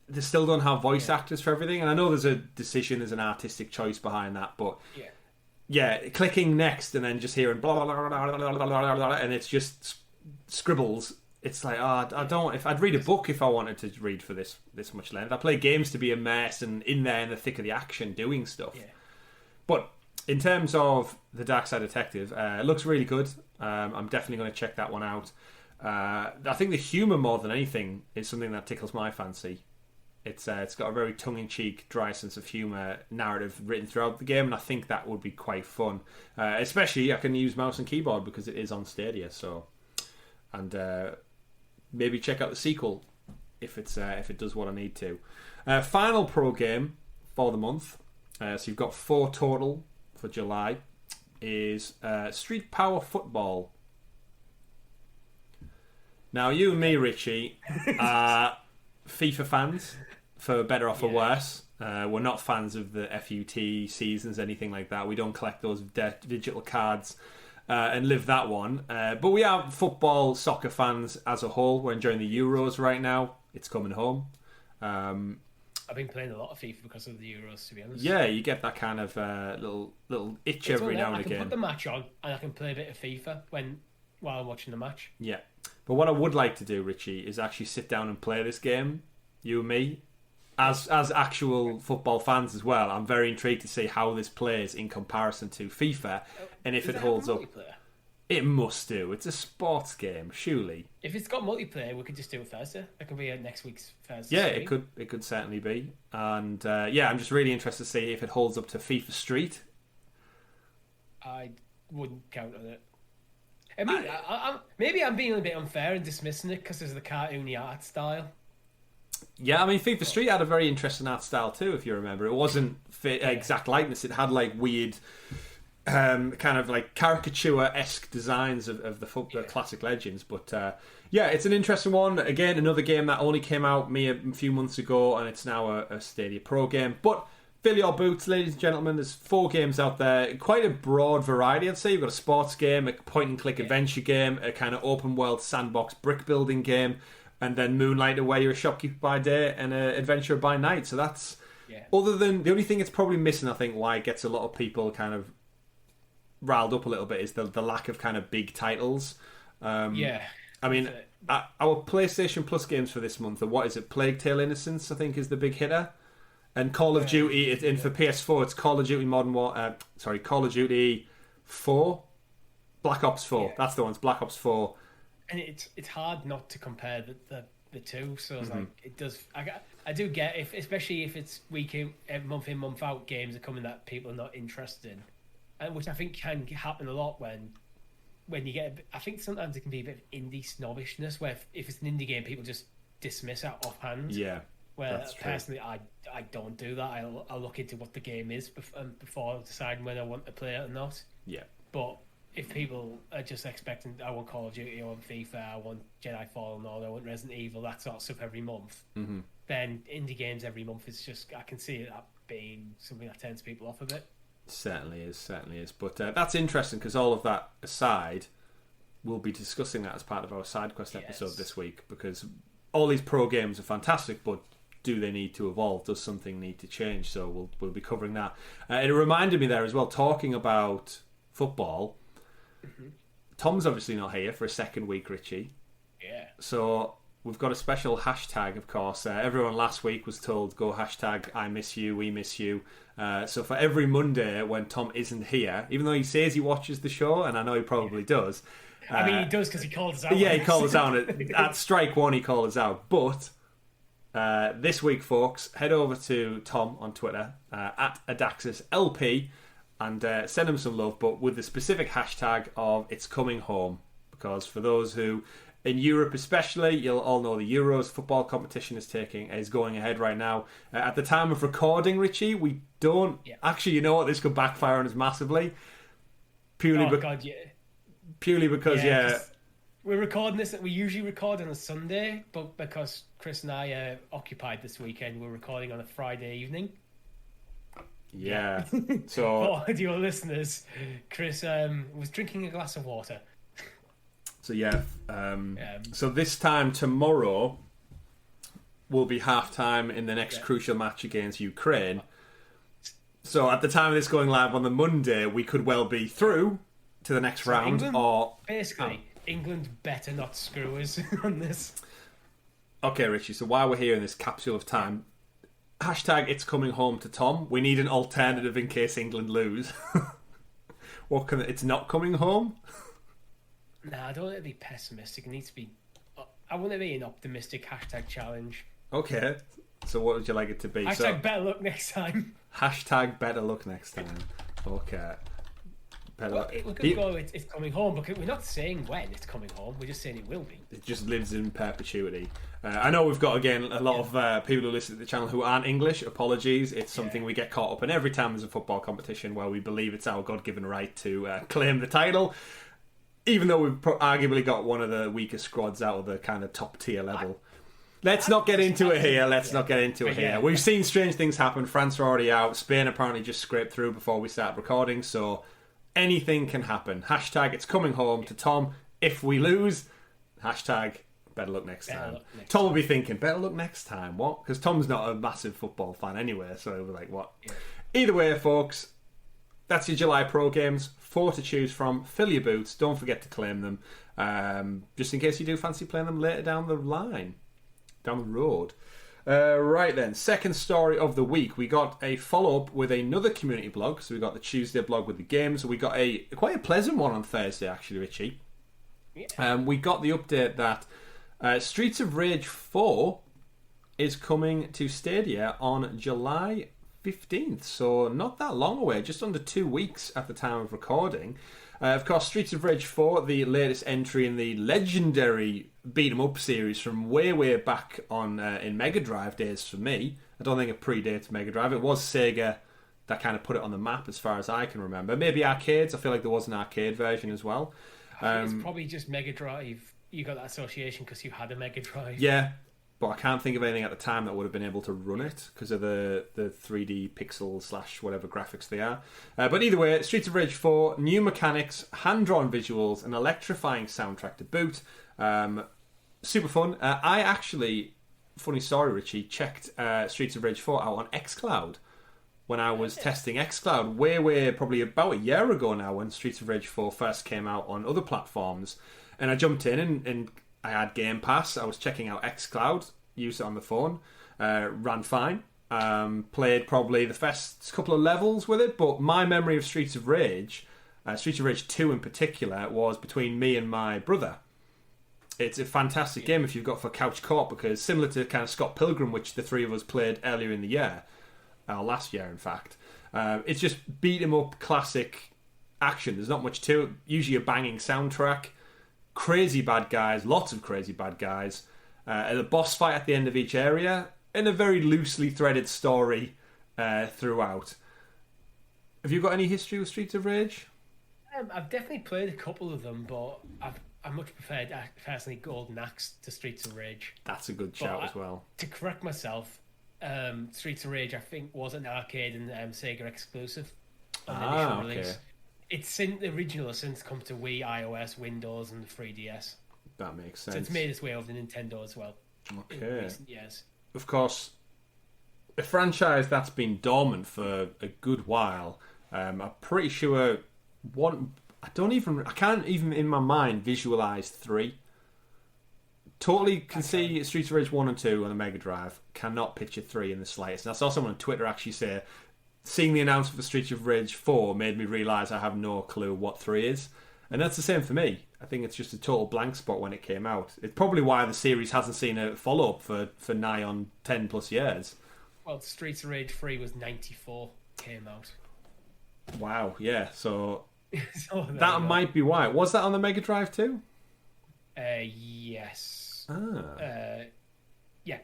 they still don't have voice actors for everything. And I know there's there's an artistic choice behind that, but clicking next and then just hearing blah blah blah blah blah blah blah, blah and it's just scribbles. It's like, I don't. If I'd read a book if I wanted to read for this much length. I play games to be immersed and in there in the thick of the action, doing stuff. Yeah. But in terms of the Dark Side Detective, it looks really good. I'm definitely going to check that one out. I think the humour more than anything is something that tickles my fancy. It's got a very tongue-in-cheek, dry sense of humour narrative written throughout the game, and I think that would be quite fun. Especially, I can use mouse and keyboard because it is on Stadia. So, and maybe check out the sequel if it does what I need to. Final pro game for the month. So you've got 4 total for July. Is Street Power Football. Now, you and me, Richie, are FIFA fans, for better or for worse. We're not fans of the FUT seasons, anything like that. We don't collect those digital cards and live that one. But we are football, soccer fans as a whole. We're enjoying the Euros right now. It's coming home. I've been playing a lot of FIFA because of the Euros, to be honest. Yeah, you get that kind of little itch every now and again. I can put the match on and I can play a bit of FIFA while I'm watching the match. Yeah. But what I would like to do, Richie, is actually sit down and play this game, you and me, as actual football fans as well. I'm very intrigued to see how this plays in comparison to FIFA, and if it holds up. It must do. It's a sports game, surely. If it's got multiplayer, we could just do it Thursday. That could be next week's Thursday. Yeah, it could certainly be. And I'm just really interested to see if it holds up to FIFA Street. I wouldn't count on it. I mean, maybe I'm being a bit unfair and dismissing it because there's the cartoony art style. Yeah, I mean, FIFA Street had a very interesting art style too, if you remember. It wasn't exact likeness. It had like weird, kind of like caricature-esque designs of the classic legends. But it's an interesting one. Again, another game that only came out a few months ago, and it's now a Stadia Pro game. But fill your boots, ladies and gentlemen. There's 4 games out there. Quite a broad variety, I'd say. You've got a sports game, a point-and-click adventure game, a kind of open-world sandbox brick-building game, and then Moonlighter, where you're a shopkeeper by day and an adventurer by night. So that's... Other than... The only thing it's probably missing, I think, why it gets a lot of people kind of riled up a little bit is the lack of kind of big titles. I mean, our PlayStation Plus games for this month are, what is it? Plague Tale Innocence, I think, is the big hitter. And Call of Duty, and for PS4, it's Call of Duty Call of Duty 4, Black Ops 4. Yeah. That's the one. It's Black Ops 4. And it's hard not to compare the two. So it's like it does. I do get especially if it's week in, month in, month out games are coming that people are not interested in, and which I think can happen a lot when you get. I think sometimes it can be a bit of indie snobbishness where if it's an indie game, people just dismiss it offhand. Yeah. Where personally, I don't do that. I'll look into what the game is before deciding whether I want to play it or not. Yeah. But if people are just expecting, I want Call of Duty, I want FIFA, I want Jedi Fallen Order, I want Resident Evil, that sort of stuff every month, then indie games every month is just, I can see that being something that turns people off a bit. Certainly is. But that's interesting because all of that aside, we'll be discussing that as part of our SideQuest episode this week, because all these pro games are fantastic, but do they need to evolve? Does something need to change? So we'll be covering that. It reminded me there as well, talking about football. Tom's obviously not here for a second week, Richie. Yeah. So we've got a special hashtag, of course. Everyone last week was told, go hashtag I miss you, we miss you. So for every Monday when Tom isn't here, even though he says he watches the show, and I know he probably does. I mean, he does because he called us out. Yeah, he called us out. At strike one, he called us out. But this week, folks, head over to Tom on Twitter, at AdaxisLP, and send him some love, but with the specific hashtag of It's Coming Home. Because for those who, in Europe especially, you'll all know the Euros football competition is going ahead right now. At the time of recording, Richie, we don't... Yeah. Actually, you know what? This could backfire on us massively. Purely because, we're recording this. We usually record on a Sunday, but because Chris and I are occupied this weekend, we're recording on a Friday evening. Yeah. So for your listeners, Chris was drinking a glass of water. So so this time tomorrow, will be half-time in the next crucial match against Ukraine. So at the time of this going live on the Monday, we could well be through to the next round. England, or basically, England better not screw us on this. Okay, Richie, so while we're here in this capsule of time, hashtag it's coming home to Tom. We need an alternative in case England lose. It's not coming home? Nah, I don't want it to be pessimistic. It needs to be... I want it to be an optimistic hashtag challenge. Okay, so what would you like it to be? Hashtag better luck next time. Hashtag better luck next time. Okay. We could go, it's coming home, but we're not saying when it's coming home. We're just saying it will be. It just lives in perpetuity. I know we've got, again, a lot of people who listen to the channel who aren't English. Apologies. It's something we get caught up in every time there's a football competition where we believe it's our God-given right to claim the title, even though we've arguably got one of the weakest squads out of the kind of top-tier level. Let's not get into it here. We've seen strange things happen. France are already out. Spain apparently just scraped through before we start recording, so... anything can happen. Hashtag it's coming home to Tom. If we lose, hashtag better luck next time. Tom will be thinking, better luck next time. What? Because Tom's not a massive football fan anyway, so he'll be like, what? Yeah. Either way, folks, that's your July Pro Games. 4 to choose from. Fill your boots. Don't forget to claim them. Just in case you do fancy playing them later down the line. Down the road. Right then, second story of the week. We got a follow-up with another community blog. So we got the Tuesday blog with the games. We got quite a pleasant one on Thursday, actually, Richie. Yeah. We got the update that Streets of Rage 4 is coming to Stadia on July 15th. So not that long away, just under 2 weeks at the time of recording. Of course, Streets of Rage 4, the latest entry in the legendary beat-em-up series from way back on in Mega Drive days for me. I don't think it predates Mega Drive. It was Sega that kind of put it on the map as far as I can remember. Maybe arcades. I feel like there was an arcade version as well. It's probably just Mega Drive. You got that association because you had a Mega Drive. Yeah, but I can't think of anything at the time that would have been able to run it because of the 3D pixel / whatever graphics they are. But either way, Streets of Rage 4, new mechanics, hand-drawn visuals, an electrifying soundtrack to boot. Super fun. I actually, funny story, Richie, checked Streets of Rage 4 out on xCloud when I was testing xCloud way probably about a year ago now when Streets of Rage 4 first came out on other platforms. And I jumped in and I had Game Pass. I was checking out xCloud, used it on the phone, ran fine. Played probably the first couple of levels with it, but my memory of Streets of Rage 2 in particular, was between me and my brother. It's a fantastic game if you've got for couch co-op, because similar to kind of Scott Pilgrim, which the three of us played earlier in the year, last year in fact, it's just beat 'em up classic action. There's not much to it. Usually a banging soundtrack, crazy bad guys, lots of crazy bad guys, a boss fight at the end of each area, and a very loosely threaded story throughout. Have you got any history with Streets of Rage? I've definitely played a couple of them, but I much preferred personally Golden Axe to Streets of Rage. That's a good shout as well. To correct myself, Streets of Rage I think was an arcade and Sega exclusive on the initial release. It's the original has since come to Wii, iOS, Windows, and 3DS. That makes sense. So it's made its way over to Nintendo as well. Okay. In recent years. Of course, a franchise that's been dormant for a good while. I'm pretty sure I can't even in my mind visualize 3. Totally can see Streets of Rage 1 and 2 on the Mega Drive. Cannot picture 3 in the slightest. And I saw someone on Twitter actually say, seeing the announcement for Streets of Rage 4 made me realise I have no clue what 3 is. And that's the same for me. I think it's just a total blank spot when it came out. It's probably why the series hasn't seen a follow-up for nigh on 10 plus years. Well, Streets of Rage 3 was 94, came out. Wow, yeah, so that might be why. Was that on the Mega Drive too? Yes. Yeah,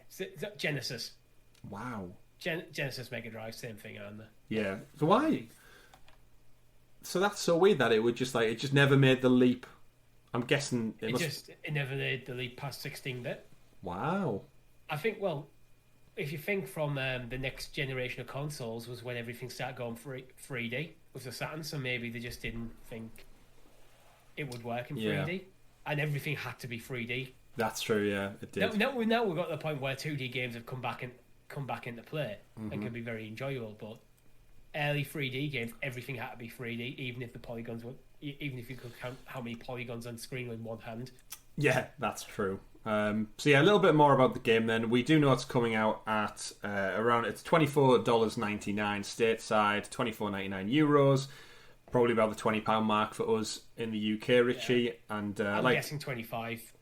Genesis. Wow. Genesis, Mega Drive, same thing, aren't they? Yeah. So why? So that's so weird that it would just it just never made the leap. I'm guessing it never made the leap past 16-bit. Wow. I think, well, if you think from the next generation of consoles was when everything started going 3D with the Saturn, so maybe they just didn't think it would work in 3D, and everything had to be 3D That's true. Yeah, it did. Now we've got to the point where 2D games have come back into play and can be very enjoyable. But early 3D games, everything had to be 3D, even if you could count how many polygons on screen with one hand. Yeah, that's true. So yeah, a little bit more about the game then. We do know it's coming out at around, it's $24.99 stateside, €24.99, probably about the £20 mark for us in the UK, Richie. Yeah. And I'm guessing 25.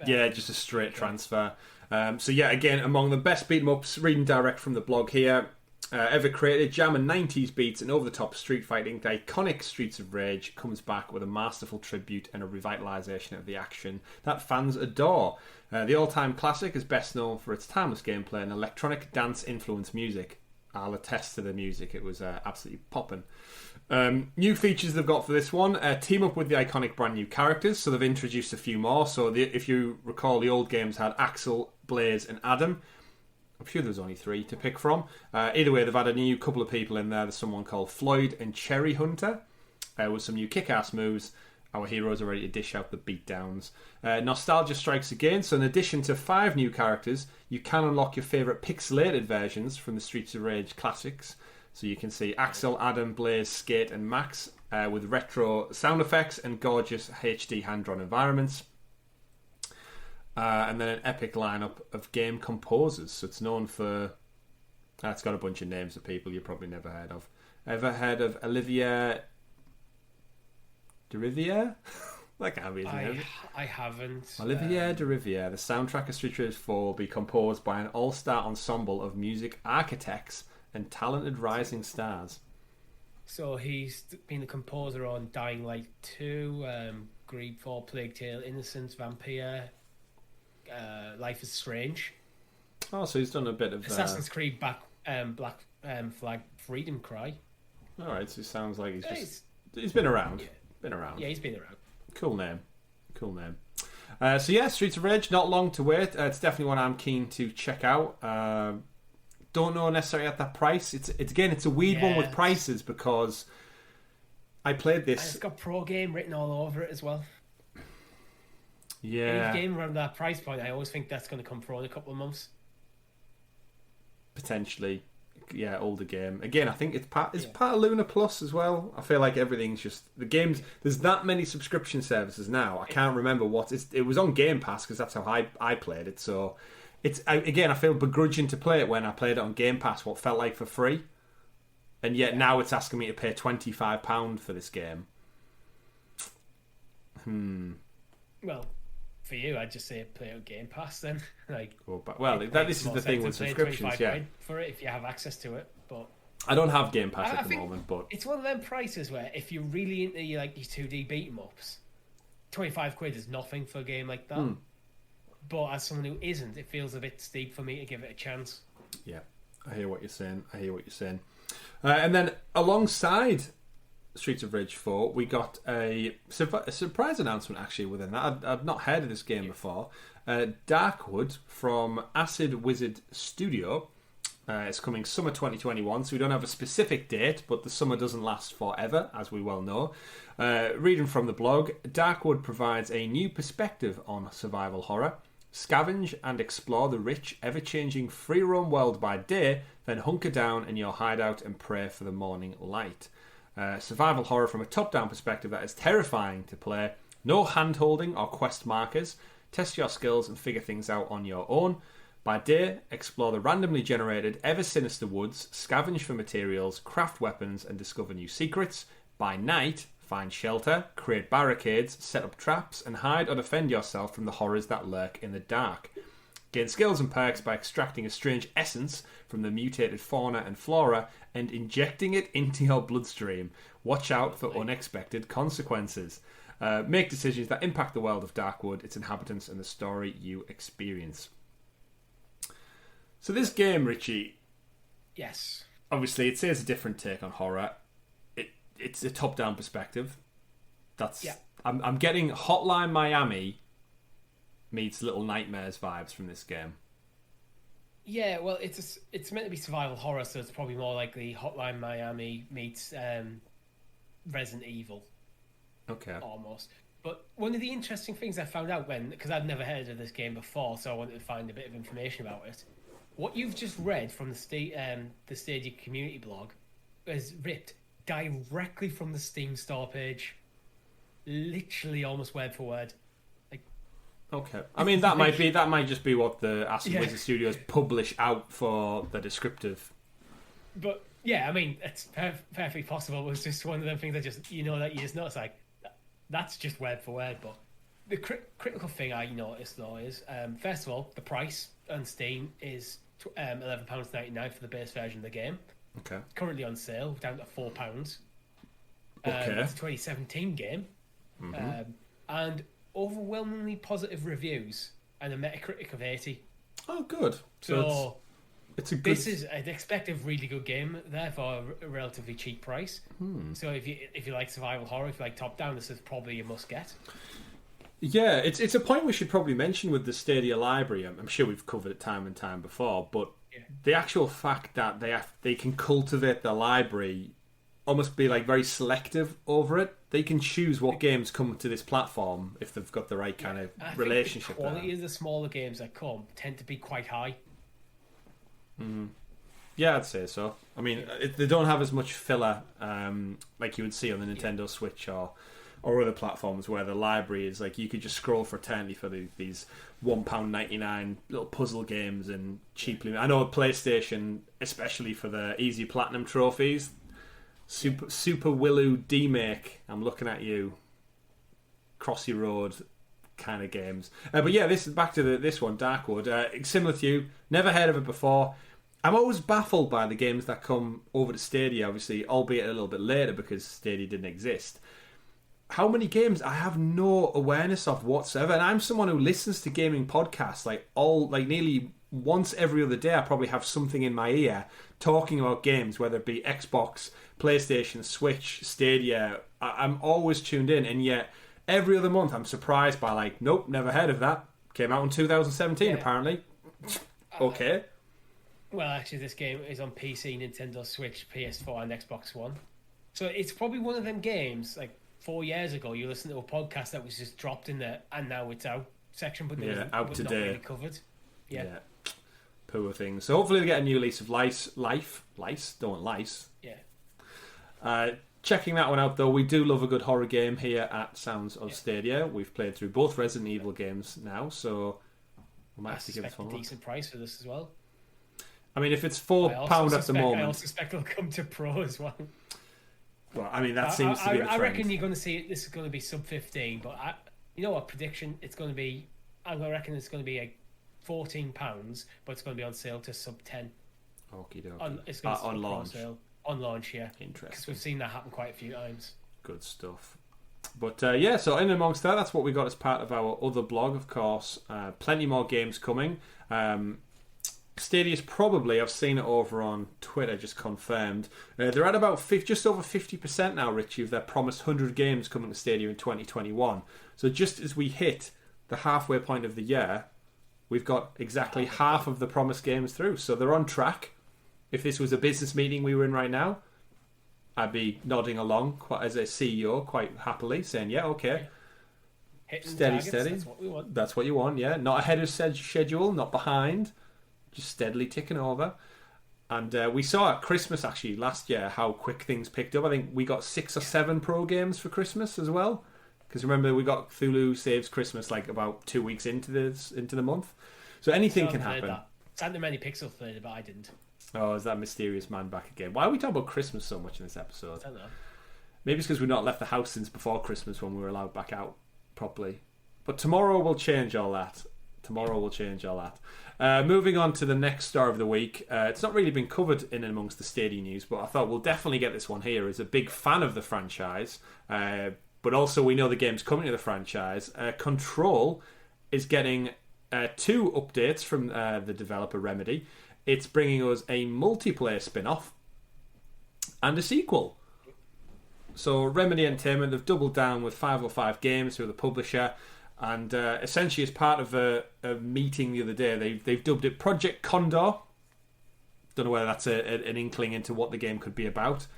Yeah, just a straight transfer. So yeah, again, among the best beat 'em ups, reading direct from the blog here, ever created, jamming 90s beats and over-the-top street fighting, the iconic Streets of Rage comes back with a masterful tribute and a revitalisation of the action that fans adore. The all-time classic is best known for its timeless gameplay and electronic dance-influenced music. I'll attest to the music, it was absolutely popping. New features they've got for this one, team up with the iconic brand new characters, so they've introduced a few more. So if you recall, the old games had Axel, Blaze and Adam. I'm sure there's only 3 to pick from. Either way, they've had a new couple of people in there. There's someone called Floyd and Cherry Hunter with some new kick-ass moves. Our heroes are ready to dish out the beatdowns. Nostalgia strikes again. So in addition to 5 new characters, you can unlock your favourite pixelated versions from the Streets of Rage classics. So you can see Axel, Adam, Blaze, Skate and Max with retro sound effects and gorgeous HD hand-drawn environments. And then an epic lineup of game composers. So it's known for... it's got a bunch of names of people you probably never heard of. Ever heard of Olivia Deriviere? That can't be his name. I haven't. Olivia Deriviere. The soundtrack of Street Fighter 4 will be composed by an all-star ensemble of music architects and talented rising stars. So he's been the composer on Dying Light 2, Greed 4, Plague Tale, Innocence, Vampire... Life is Strange. Oh, so he's done a bit of Assassin's Creed Black Flag Freedom Cry. All right, so it sounds like he's been around. Yeah. Been around. Yeah, he's been around. Cool name. So yeah, Streets of Rage, not long to wait. It's definitely one I'm keen to check out. Don't know necessarily at that price. It's a weird one with prices because I played this. And it's got Pro Game written all over it as well. Yeah. Any game around that price point, I always think that's going to come Pro in a couple of months. Potentially. Yeah, older game. Again, I think it's part of Luna Plus as well. I feel like everything's just... The games... There's that many subscription services now. I can't remember what... It was on Game Pass because that's how I played it. So, I feel begrudging to play it when I played it on Game Pass, what felt like for free. And yet now it's asking me to pay £25 for this game. Well... For you, I'd just say play on Game Pass then. This is the thing with subscriptions, yeah. For it if you have access to it, but I don't have Game Pass at the moment, but it's one of them prices where if you're really into these 2D beat 'em ups, £25 is nothing for a game like that. But as someone who isn't, it feels a bit steep for me to give it a chance. Yeah, I hear what you're saying. And then alongside Streets of Rage 4, we got a surprise announcement actually within that. I'd not heard of this game before. Darkwood from Acid Wizard Studio. It's coming summer 2021, so we don't have a specific date, but the summer doesn't last forever, as we well know. Reading from the blog, Darkwood provides a new perspective on survival horror. Scavenge and explore the rich, ever-changing free-roam world by day, then hunker down in your hideout and pray for the morning light. Survival horror from a top-down perspective that is terrifying to play. No hand-holding or quest markers. Test your skills and figure things out on your own. By day, explore the randomly generated, ever-sinister woods, scavenge for materials, craft weapons, and discover new secrets. By night, find shelter, create barricades, set up traps, and hide or defend yourself from the horrors that lurk in the dark. Gain skills and perks by extracting a strange essence from the mutated fauna and flora and injecting it into your bloodstream. Watch out for unexpected consequences. Make decisions that impact the world of Darkwood, its inhabitants, and the story you experience. So this game, Richie... Yes. Obviously, it says a different take on horror. It's a top-down perspective. I'm getting Hotline Miami meets Little Nightmares vibes from this game. Yeah, well, it's meant to be survival horror, so it's probably more likely Hotline Miami meets Resident Evil. Okay. Almost. But one of the interesting things I found out because I'd never heard of this game before, so I wanted to find a bit of information about it. What you've just read from the Stadia community blog is ripped directly from the Steam store page, literally almost word for word. Okay, I mean that might just be what the Aston Wizard Studios publish out for the descriptive. But yeah, I mean it's perfectly possible. It was just one of them things that you just notice that's just word for word. But the critical thing I noticed though is first of all the price on Steam is £11.99 for the base version of the game. Okay. Currently on sale, down to £4. Okay. It's a 2017 game. Mm-hmm. And overwhelmingly positive reviews and a Metacritic of 80. Oh, good. So it's a good... This is, I'd expect a really good game there for a relatively cheap price. So if you like survival horror, if you like top down, this is probably a must get. Yeah, it's a point we should probably mention with the Stadia library. I'm sure we've covered it time and time before, but the actual fact that they can cultivate the library, almost be like very selective over it. They can choose what games come to this platform if they've got the right kind of relationship. The quality of the smaller games that come tend to be quite high. Mm-hmm. Yeah, I'd say so. I mean, they don't have as much filler like you would see on the Nintendo Switch or other platforms where the library is like you could just scroll for eternity for these £1.99 little puzzle games and cheaply. I know PlayStation, especially for the easy platinum trophies, Super Willow D-Make, I'm looking at you, Crossy Road kind of games. But yeah, this is back to this one, Darkwood. Similar to you, never heard of it before. I'm always baffled by the games that come over to Stadia, obviously, albeit a little bit later because Stadia didn't exist. How many games I have no awareness of whatsoever, and I'm someone who listens to gaming podcasts nearly once every other day. I probably have something in my ear talking about games, whether it be Xbox, PlayStation, Switch, Stadia. I'm always tuned in, and yet every other month I'm surprised by nope, never heard of that. Came out in 2017 apparently. Okay. Well, actually, this game is on PC, Nintendo Switch, PS4, and Xbox One. So it's probably one of them games 4 years ago, you listened to a podcast that was just dropped in there, and now it's out section, but out today, not really covered. Yeah. Poor things. So hopefully they get a new lease of life. Don't want lice. Yeah. Checking that one out though. We do love a good horror game here at Sounds of Stadia. We've played through both Resident Evil games now, so we might have to give this one a decent price for this as well. I mean, if it's £4 at the moment, I also suspect it'll come to Pro as well. Well, I mean, that seems to be the trend. I reckon you're going to see it. This is going to be sub 15, but you know what prediction? It's going to be. I reckon it's going to be £14, but it's going to be on sale to sub 10. Okie dokie. It's going to on launch. Sale. On launch, yeah. Interesting. Because we've seen that happen quite a few times. Good stuff. But yeah, so in amongst that's what we got as part of our other blog, of course. Plenty more games coming. Stadia's probably, I've seen it over on Twitter, just confirmed. They're at about just over 50% now, Richie, of their promised 100 games coming to Stadia in 2021. So just as we hit the halfway point of the year, we've got exactly half of the promised games through. So they're on track. If this was a business meeting we were in right now, I'd be nodding along as a CEO quite happily, saying, yeah, okay. Steady. That's what we want. That's what you want, yeah. Not ahead of schedule, not behind. Just steadily ticking over. And we saw at Christmas actually last year how quick things picked up. I think we got 6 or 7 pro games for Christmas as well, because remember we got Cthulhu Saves Christmas about 2 weeks into the month, so anything can happen. Santa Many Pixel played it, but I didn't. Oh, is that mysterious man back again? Why are we talking about Christmas so much in this episode? I don't know. Maybe it's because we've not left the house since before Christmas when we were allowed back out properly. But tomorrow will change all that. Moving on to the next star of the week. It's not really been covered in and amongst the Stadia news, but I thought we'll definitely get this one here. As a big fan of the franchise, but also we know the game's coming to the franchise. Control is getting 2 updates from the developer Remedy. It's bringing us a multiplayer spin-off and a sequel. So Remedy Entertainment, they've doubled down with 505 Games, who are the publisher. And essentially, as part of a meeting the other day, they've dubbed it Project Condor. Don't know whether that's an inkling into what the game could be about.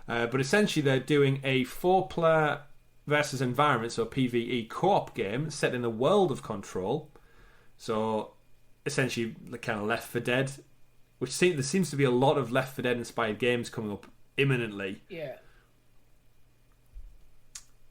But essentially, they're doing a 4-player versus environment, so PvE co-op game set in the world of Control. So essentially, the kind of Left 4 Dead, there seems to be a lot of Left 4 Dead inspired games coming up imminently. Yeah.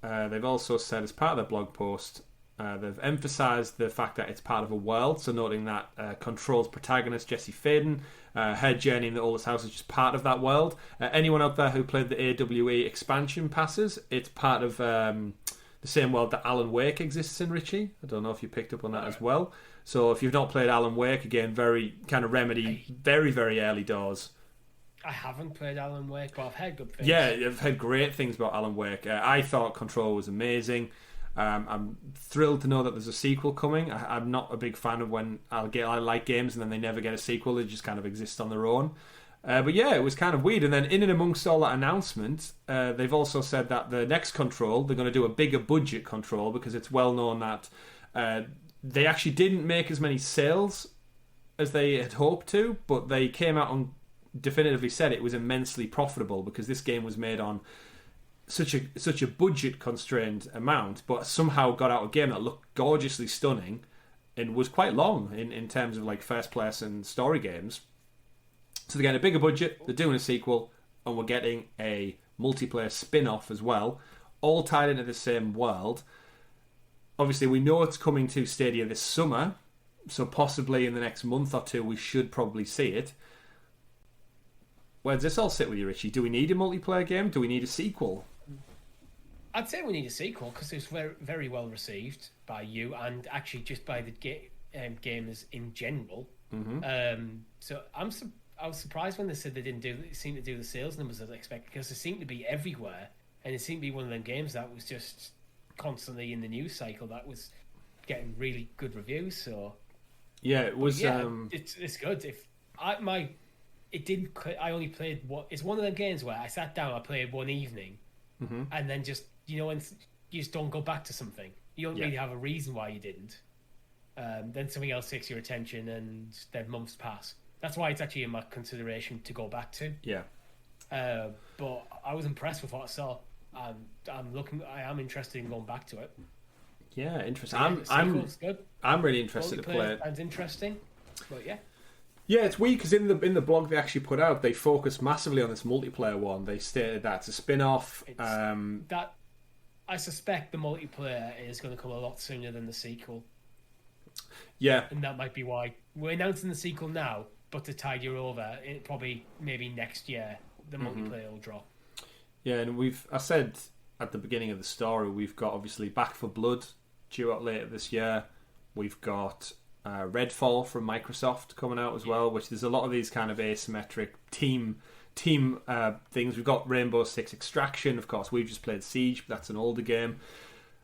They've also said, as part of their blog post, they've emphasised the fact that it's part of a world, so noting that Control's protagonist, Jesse Faden, her journey in the oldest house is just part of that world. Anyone out there who played the AWE expansion passes, it's part of the same world that Alan Wake exists in, Richie. I don't know if you picked up on that as well. So if you've not played Alan Wake, again, very kind of Remedy, very, very early doors. I haven't played Alan Wake, but I've heard good things. Yeah, I've heard great things about Alan Wake. I thought Control was amazing. I'm thrilled to know that there's a sequel coming. I'm not a big fan of when I like games and then they never get a sequel. They just kind of exist on their own. But yeah, it was kind of weird. And then in and amongst all that announcement, they've also said that the next Control, they're going to do a bigger budget Control, because it's well known that they actually didn't make as many sales as they had hoped to, but they came out and definitively said it was immensely profitable, because this game was made on such a budget constrained amount, but somehow got out a game that looked gorgeously stunning and was quite long in terms of like first person story games. So they're getting a bigger budget, they're doing a sequel, and we're getting a multiplayer spin-off as well, all tied into the same world. Obviously, we know it's coming to Stadia this summer, so possibly in the next month or two we should probably see it. Where does this all sit with you, Richie? Do we need a multiplayer game? Do we need a sequel? I'd say we need a sequel, because it's very, very well received by you and actually just by the gamers in general. Mm-hmm. So I was surprised when they said they didn't seem to do the sales numbers as I expected, because they seem to be everywhere, and it seemed to be one of them games that was just constantly in the news cycle that was getting really good reviews. So yeah, it was. It's good. If I only played what. It's one of them games where I sat down, I played one evening, mm-hmm. and then just when you just don't go back to something. You don't really have a reason why you didn't. Then something else takes your attention, and then months pass. That's why it's actually in my consideration to go back to. Yeah. But I was impressed with what I saw. I am interested in going back to it. Yeah, interesting. Good. I'm really interested to play it. Sounds interesting. But yeah. Yeah, it's weird because in the blog they actually put out, they focused massively on this multiplayer one. They stated that it's a spin-off. That I suspect the multiplayer is going to come a lot sooner than the sequel. Yeah, and that might be why we're announcing the sequel now. But to tide you over, it probably maybe next year the multiplayer will drop. Yeah, and I said at the beginning of the story, we've got obviously Back 4 Blood due out later this year. We've got Redfall from Microsoft coming out as well, which there's a lot of these kind of asymmetric team things. We've got Rainbow Six Extraction, of course. We've just played Siege, but that's an older game.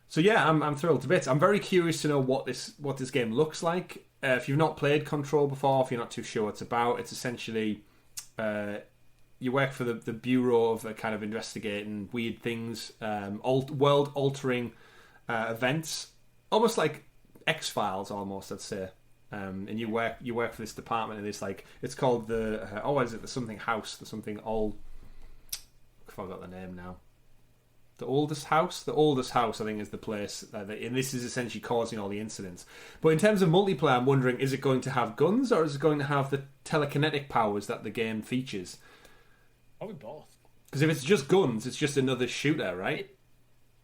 So yeah, I'm thrilled to bits. I'm very curious to know what this game looks like. If you've not played Control before, if you're not too sure what it's about, it's essentially you work for the Bureau of kind of investigating weird things, world-altering events, almost like X-Files, almost, I'd say. And you work for this department, and it's like it's called the something house, the something old. I forgot the name now. The oldest house, I think, is the place, and this is essentially causing all the incidents. But in terms of multiplayer, I'm wondering, is it going to have guns, or is it going to have the telekinetic powers that the game features? Probably both. Because if it's just guns, it's just another shooter, right?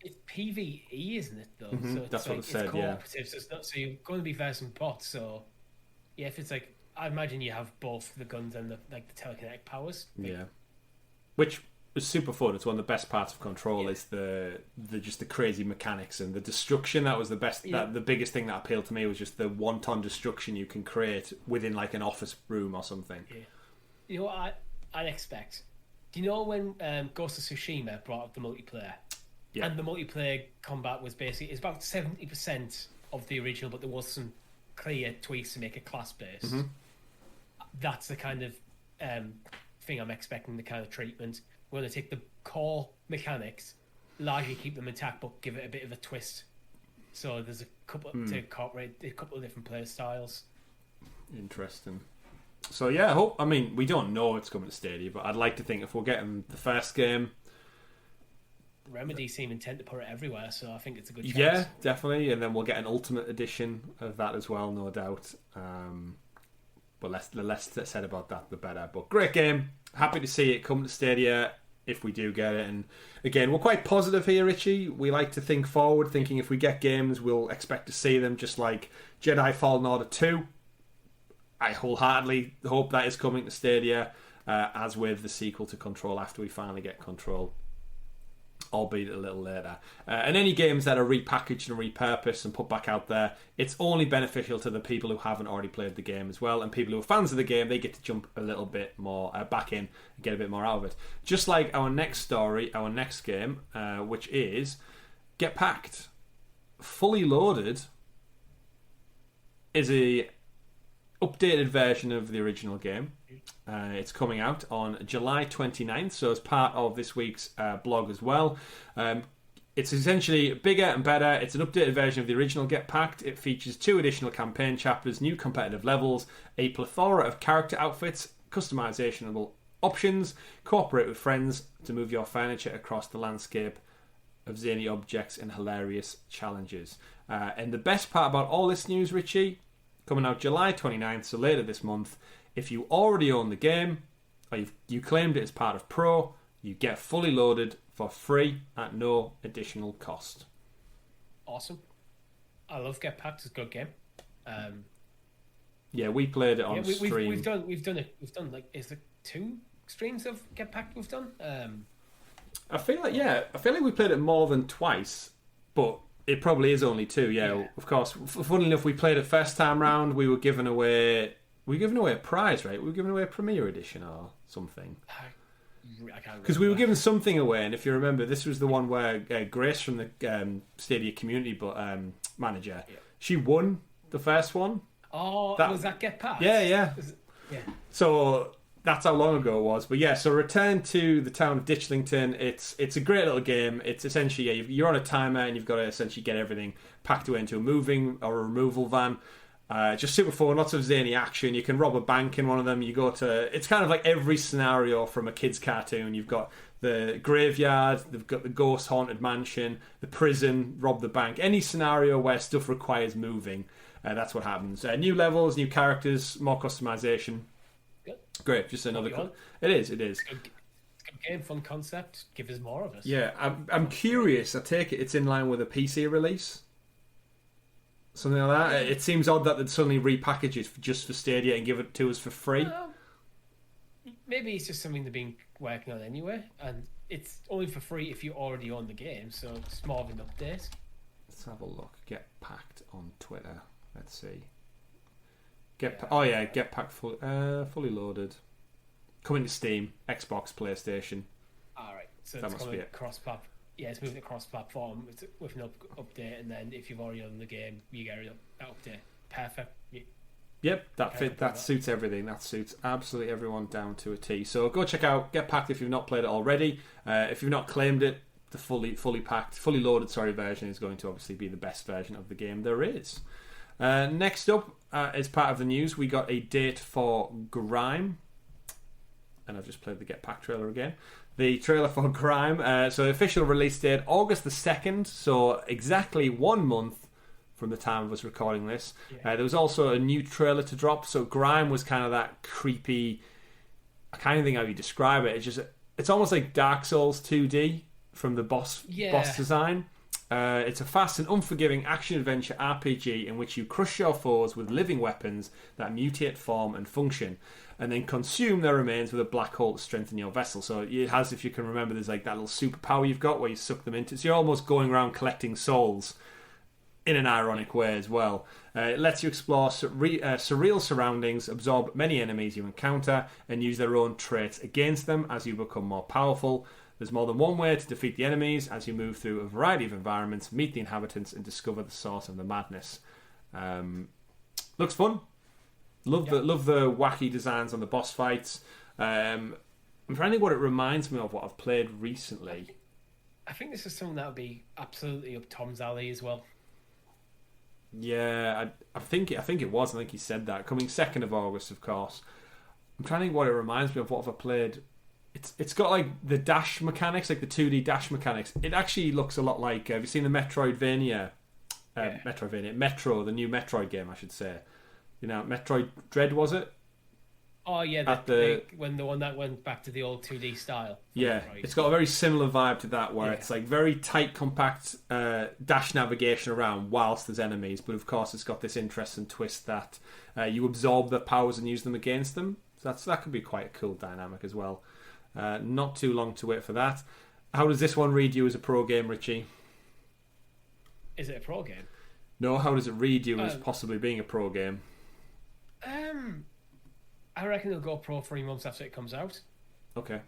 It's PvE, isn't it, though? Mm-hmm. So that's what it said, yeah. So you're going to be versus bots, so yeah, if it's like, I imagine you have both the guns and the telekinetic powers. Yeah. Which is super fun. It's one of the best parts of Control is the crazy mechanics and the destruction. That was the best. Yeah. The biggest thing that appealed to me was just the wanton destruction you can create within like an office room or something. Yeah. You know what I'd expect? Do you know when Ghost of Tsushima brought up the multiplayer? Yeah. And the multiplayer combat was basically, it's about 70% of the original, but there was some clear tweaks to make it class based. Mm-hmm. That's the kind of thing I'm expecting. The kind of treatment. We're going to take the core mechanics, largely keep them intact, but give it a bit of a twist. So there's a couple to incorporate a couple of different play styles. Interesting. So yeah, we don't know it's coming to Stadia, but I'd like to think if we're getting the first game, Remedy seem intent to put it everywhere, so I think it's a good chance. Yeah, definitely. And then we'll get an Ultimate Edition of that as well, no doubt. But the less said about that, the better. But great game. Happy to see it come to Stadia if we do get it. And again, we're quite positive here, Richie. We like to think forward, thinking if we get games, we'll expect to see them, just like Jedi Fallen Order 2. I wholeheartedly hope that is coming to Stadia, as with the sequel to Control after we finally get Control, albeit a little later. And any games that are repackaged and repurposed and put back out there, it's only beneficial to the people who haven't already played the game as well. And people who are fans of the game, they get to jump a little bit more back in and get a bit more out of it. Just like our next story, our next game, which is Get Packed. Fully Loaded is a updated version of the original game. It's coming out on July 29th, so as part of this week's blog as well. It's essentially bigger and better. It's an updated version of the original Get Packed. It features 2 additional campaign chapters, new competitive levels, a plethora of character outfits, customizable options, cooperate with friends to move your furniture across the landscape of zany objects and hilarious challenges. And the best part about all this news, Richie, coming out July 29th, so later this month, if you already own the game, or you claimed it as part of Pro, you get Fully Loaded for free at no additional cost. Awesome. I love Get Packed. It's a good game. Yeah, we played it on stream. We've done like, is there 2 streams of Get Packed we've done? I feel like we played it more than twice, but it probably is only 2. Yeah. Of course. Funnily enough, we played it first time round. We were giving away a prize, right? We were giving away a Premier Edition or something. I can't because we were giving something away, and if you remember, this was the one where Grace from the Stadia community manager, she won the first one. Oh, was that Get Packed? Yeah. Yeah. So that's how long ago it was. But yeah, so Return to the Town of Ditchlington. It's a great little game. It's essentially you're on a timer and you've got to essentially get everything packed away into a moving or a removal van. Just super fun, lots of zany action. You can rob a bank in one of them. It's kind of like every scenario from a kid's cartoon. You've got the graveyard, they've got the ghost haunted mansion, the prison, rob the bank. Any scenario where stuff requires moving, that's what happens. New levels, new characters, more customization. Good. Great, just another. It is. It's a good game, fun concept. Give us more of it. Yeah, I'm curious. I take it it's in line with a PC release. Something like that. It seems odd that they'd suddenly repackage it just for Stadia and give it to us for free. Maybe it's just something they've been working on anyway, and it's only for free if you already own the game, so it's more of an update. Let's have a look. Get Packed on Twitter. Let's see. Get Packed fully loaded. Coming to Steam, Xbox, PlayStation. Alright, so that it's coming cross-platform. Yeah, it's moving across platform with an update, and then if you've already owned the game, you get an update. Perfect. Yep, that suits everything. That suits absolutely everyone down to a T. So go check out Get Packed if you've not played it already. If you've not claimed it, the fully loaded version is going to obviously be the best version of the game there is. Next up, as part of the news, we got a date for Grime. And I've just played the Get Packed trailer again. The trailer for Grime. So the official release date, August the 2nd. So exactly 1 month from the time of us recording this. There was also a new trailer to drop. So Grime was kind of that creepy, I can't even think how you describe it. It's almost like Dark Souls 2D from the boss design. It's a fast and unforgiving action-adventure RPG in which you crush your foes with living weapons that mutate form and function, and then consume their remains with a black hole to strengthen your vessel. So it has, if you can remember, there's like that little superpower you've got where you suck them into. So you're almost going around collecting souls in an ironic way as well. It lets you explore surreal surroundings, absorb many enemies you encounter, and use their own traits against them as you become more powerful. There's more than one way to defeat the enemies as you move through a variety of environments, meet the inhabitants, and discover the source of the madness. Looks fun. Love the wacky designs on the boss fights. I'm trying to think what it reminds me of what I've played recently. I think this is something that would be absolutely up Tom's alley as well. Yeah, I think it was. I think he said that. Coming 2nd of August, of course. I'm trying to think what it reminds me of. What have I played? it's got like the dash mechanics, like the 2D dash mechanics. It actually looks a lot like, have you seen the Metroidvania? Metro, the new Metroid game, I should say. You know, Metroid Dread, was it? Oh yeah, when the one that went back to the old 2D style. Yeah, it's got a very similar vibe to that, where it's like very tight, compact dash navigation around whilst there's enemies. But of course, it's got this interesting twist that you absorb their powers and use them against them. So that could be quite a cool dynamic as well. Not too long to wait for that. How does this one read you as a pro game, Richie? Is it a pro game? No, how does it read you as possibly being a pro game? I reckon it'll go pro 3 months after it comes out. Okay.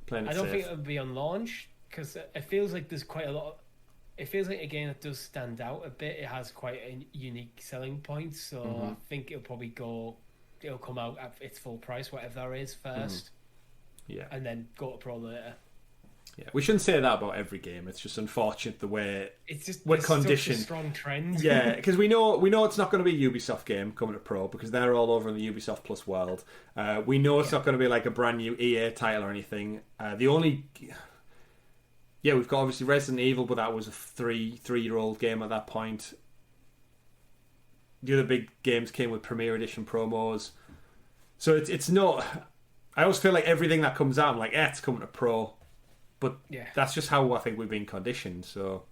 Playing it I don't safe. think it'll be on launch, because it feels like there's quite a lot. It feels like a game that does stand out a bit. It has quite a unique selling point, so I think it'll probably it'll come out at its full price, whatever that is, first. Yeah. And then go to pro later. Yeah, we shouldn't say that about every game. It's just unfortunate the way it's just we're conditioned. Such a strong trend. Yeah, because we know it's not going to be a Ubisoft game coming to Pro, because they're all over in the Ubisoft Plus world. We know it's not going to be like a brand new EA title or anything. We've got obviously Resident Evil, but that was a three-year-old game at that point. The other big games came with Premier Edition promos, so it's not. I always feel like everything that comes out, I'm like, it's coming to Pro. But that's just how I think we've been conditioned. So,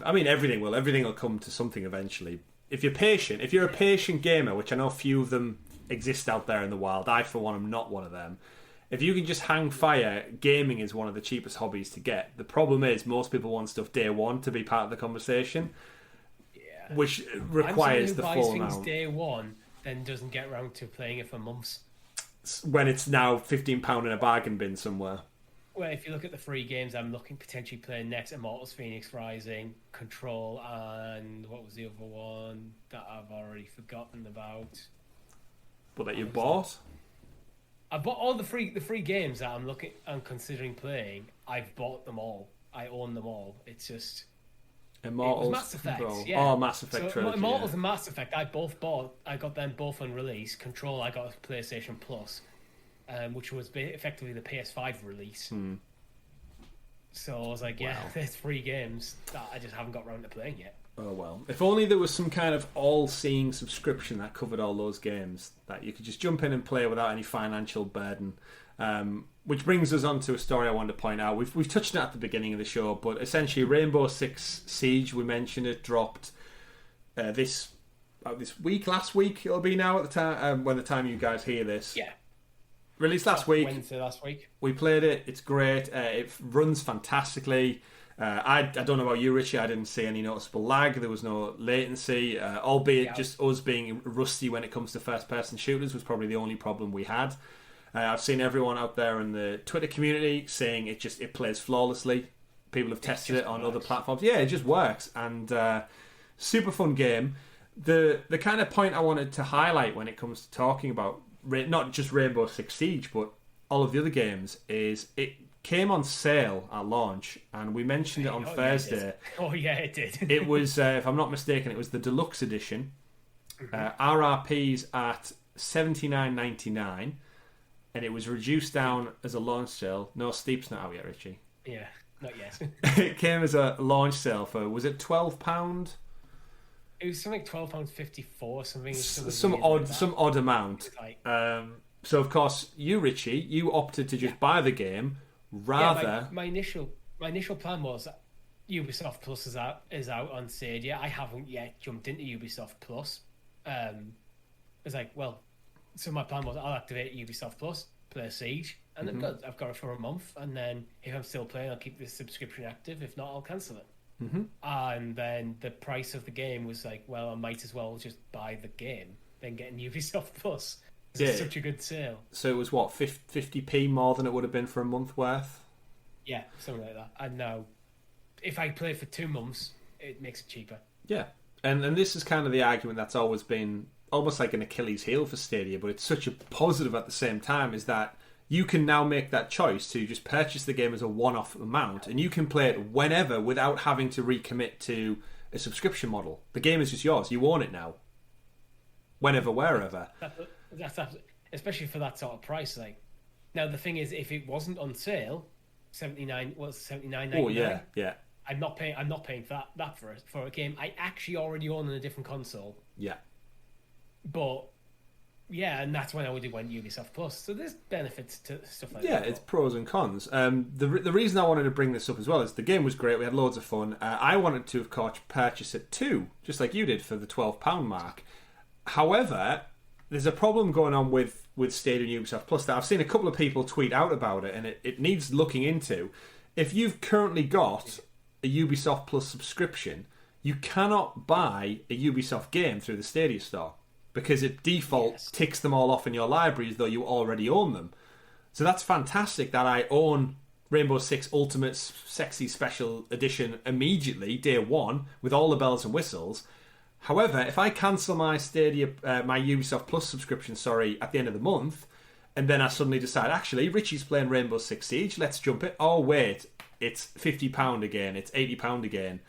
I mean, everything will come to something eventually. If you're patient, if you're a patient gamer, which I know few of them exist out there in the wild, I for one am not one of them. If you can just hang fire, gaming is one of the cheapest hobbies to get. The problem is most people want stuff day one to be part of the conversation, which requires the full amount. Things day one, then doesn't get around to playing it for months. When it's now £15 in a bargain bin somewhere. Well, if you look at the free games, I'm looking potentially playing next Immortals Phoenix Rising, Control, and what was the other one that I've already forgotten about? But that you bought? I bought all the free games that I'm considering playing. I've bought them all. I own them all. It's just Immortals. It was Mass Effect. Control. Yeah. Oh, Mass Effect trilogy. Immortals and Mass Effect. I got them both on release. Control, I got a PlayStation Plus. Which was effectively the PS5 release. So I was like, there's 3 games that I just haven't got around to playing yet. Oh well. If only there was some kind of all-seeing subscription that covered all those games, that you could just jump in and play without any financial burden. Which brings us on to a story I wanted to point out. We've touched on it at the beginning of the show, but essentially Rainbow Six Siege, we mentioned it, dropped this week, last week it'll be now at the time, when the time you guys hear this. Yeah. Released last week. Wednesday last week. We played it. It's great. It runs fantastically. I don't know about you, Richie. I didn't see any noticeable lag. There was no latency, albeit just us being rusty when it comes to first-person shooters was probably the only problem we had. I've seen everyone out there in the Twitter community saying it plays flawlessly. People have tested it on other platforms. Yeah, it just works, and super fun game. The kind of point I wanted to highlight when it comes to talking about not just Rainbow Six Siege, but all of the other games, is it came on sale at launch, and we mentioned it on Thursday. It did. It was, if I'm not mistaken, it was the deluxe edition. RRP's at $79.99, and it was reduced down as a launch sale. No, Steep's not out yet, Richie. Yeah, not yet. It came as a launch sale for, was it £12? It was something £12.54, something. Some odd amount. So of course, you, Richie, you opted to just buy the game rather. Yeah, my initial plan was that Ubisoft Plus is out on Stadia. I haven't yet jumped into Ubisoft Plus. It's like, well, so my plan was I'll activate Ubisoft Plus, play Siege, and then good. I've got it for a month, and then if I'm still playing, I'll keep the subscription active. If not, I'll cancel it. And then the price of the game was like, well, I might as well just buy the game than get an Ubisoft Plus. It's such a good sale. So it was what, 50p more than it would have been for a month worth? Yeah, something like that. And now, if I play for 2 months, it makes it cheaper. Yeah, and this is kind of the argument that's always been almost like an Achilles heel for Stadia, but it's such a positive at the same time, is that you can now make that choice to just purchase the game as a one-off amount, and you can play it whenever without having to recommit to a subscription model. The game is just yours. You own it now. Whenever, wherever. That's especially for that sort of price. Like, Now the thing is, if it wasn't on sale, 79 was 79.99. Oh yeah. I'm not paying for that for a game I actually already own on a different console. Yeah. But yeah, and that's when I would have went Ubisoft Plus. So there's benefits to stuff like that. Yeah, it's pros and cons. The reason I wanted to bring this up as well is the game was great. We had loads of fun. I wanted to, of course, purchase it too, just like you did for the £12 mark. However, there's a problem going on with Stadia and Ubisoft Plus that I've seen a couple of people tweet out about it, and it needs looking into. If you've currently got a Ubisoft Plus subscription, you cannot buy a Ubisoft game through the Stadia store, because it default ticks them all off in your library as though you already own them. So that's fantastic that I own Rainbow Six Ultimate Sexy Special Edition immediately, day one, with all the bells and whistles. However, if I cancel my my Ubisoft Plus subscription, at the end of the month, and then I suddenly decide, actually, Richie's playing Rainbow Six Siege, let's jump it. Oh, wait, it's £50 again, it's £80 again.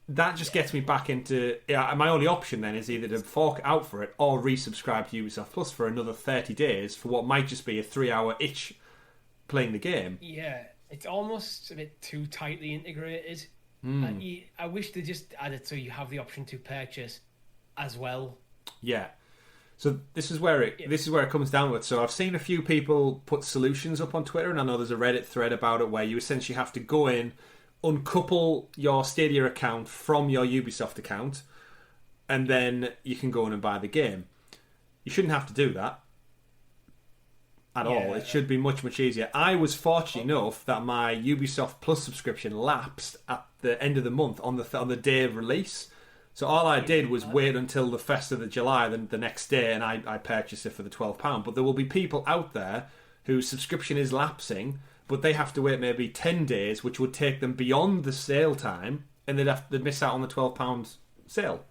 That just gets me back into... my only option then is either to fork out for it or resubscribe to Ubisoft Plus for another 30 days for what might just be a 3-hour itch playing the game. Yeah, it's almost a bit too tightly integrated. I wish they just added so you have the option to purchase as well. Yeah. So this is where it comes down to it. So I've seen a few people put solutions up on Twitter, and I know there's a Reddit thread about it where you essentially have to go in, uncouple your Stadia account from your Ubisoft account, and then you can go in and buy the game. You shouldn't have to do that at all. It should be much, much easier. I was fortunate enough that my Ubisoft Plus subscription lapsed at the end of the month on the day of release. So all I did was wait until the Fest of the July, the next day, and I purchased it for the £12. But there will be people out there whose subscription is lapsing, but they have to wait maybe 10 days, which would take them beyond the sale time, and they'd miss out on the £12 sale.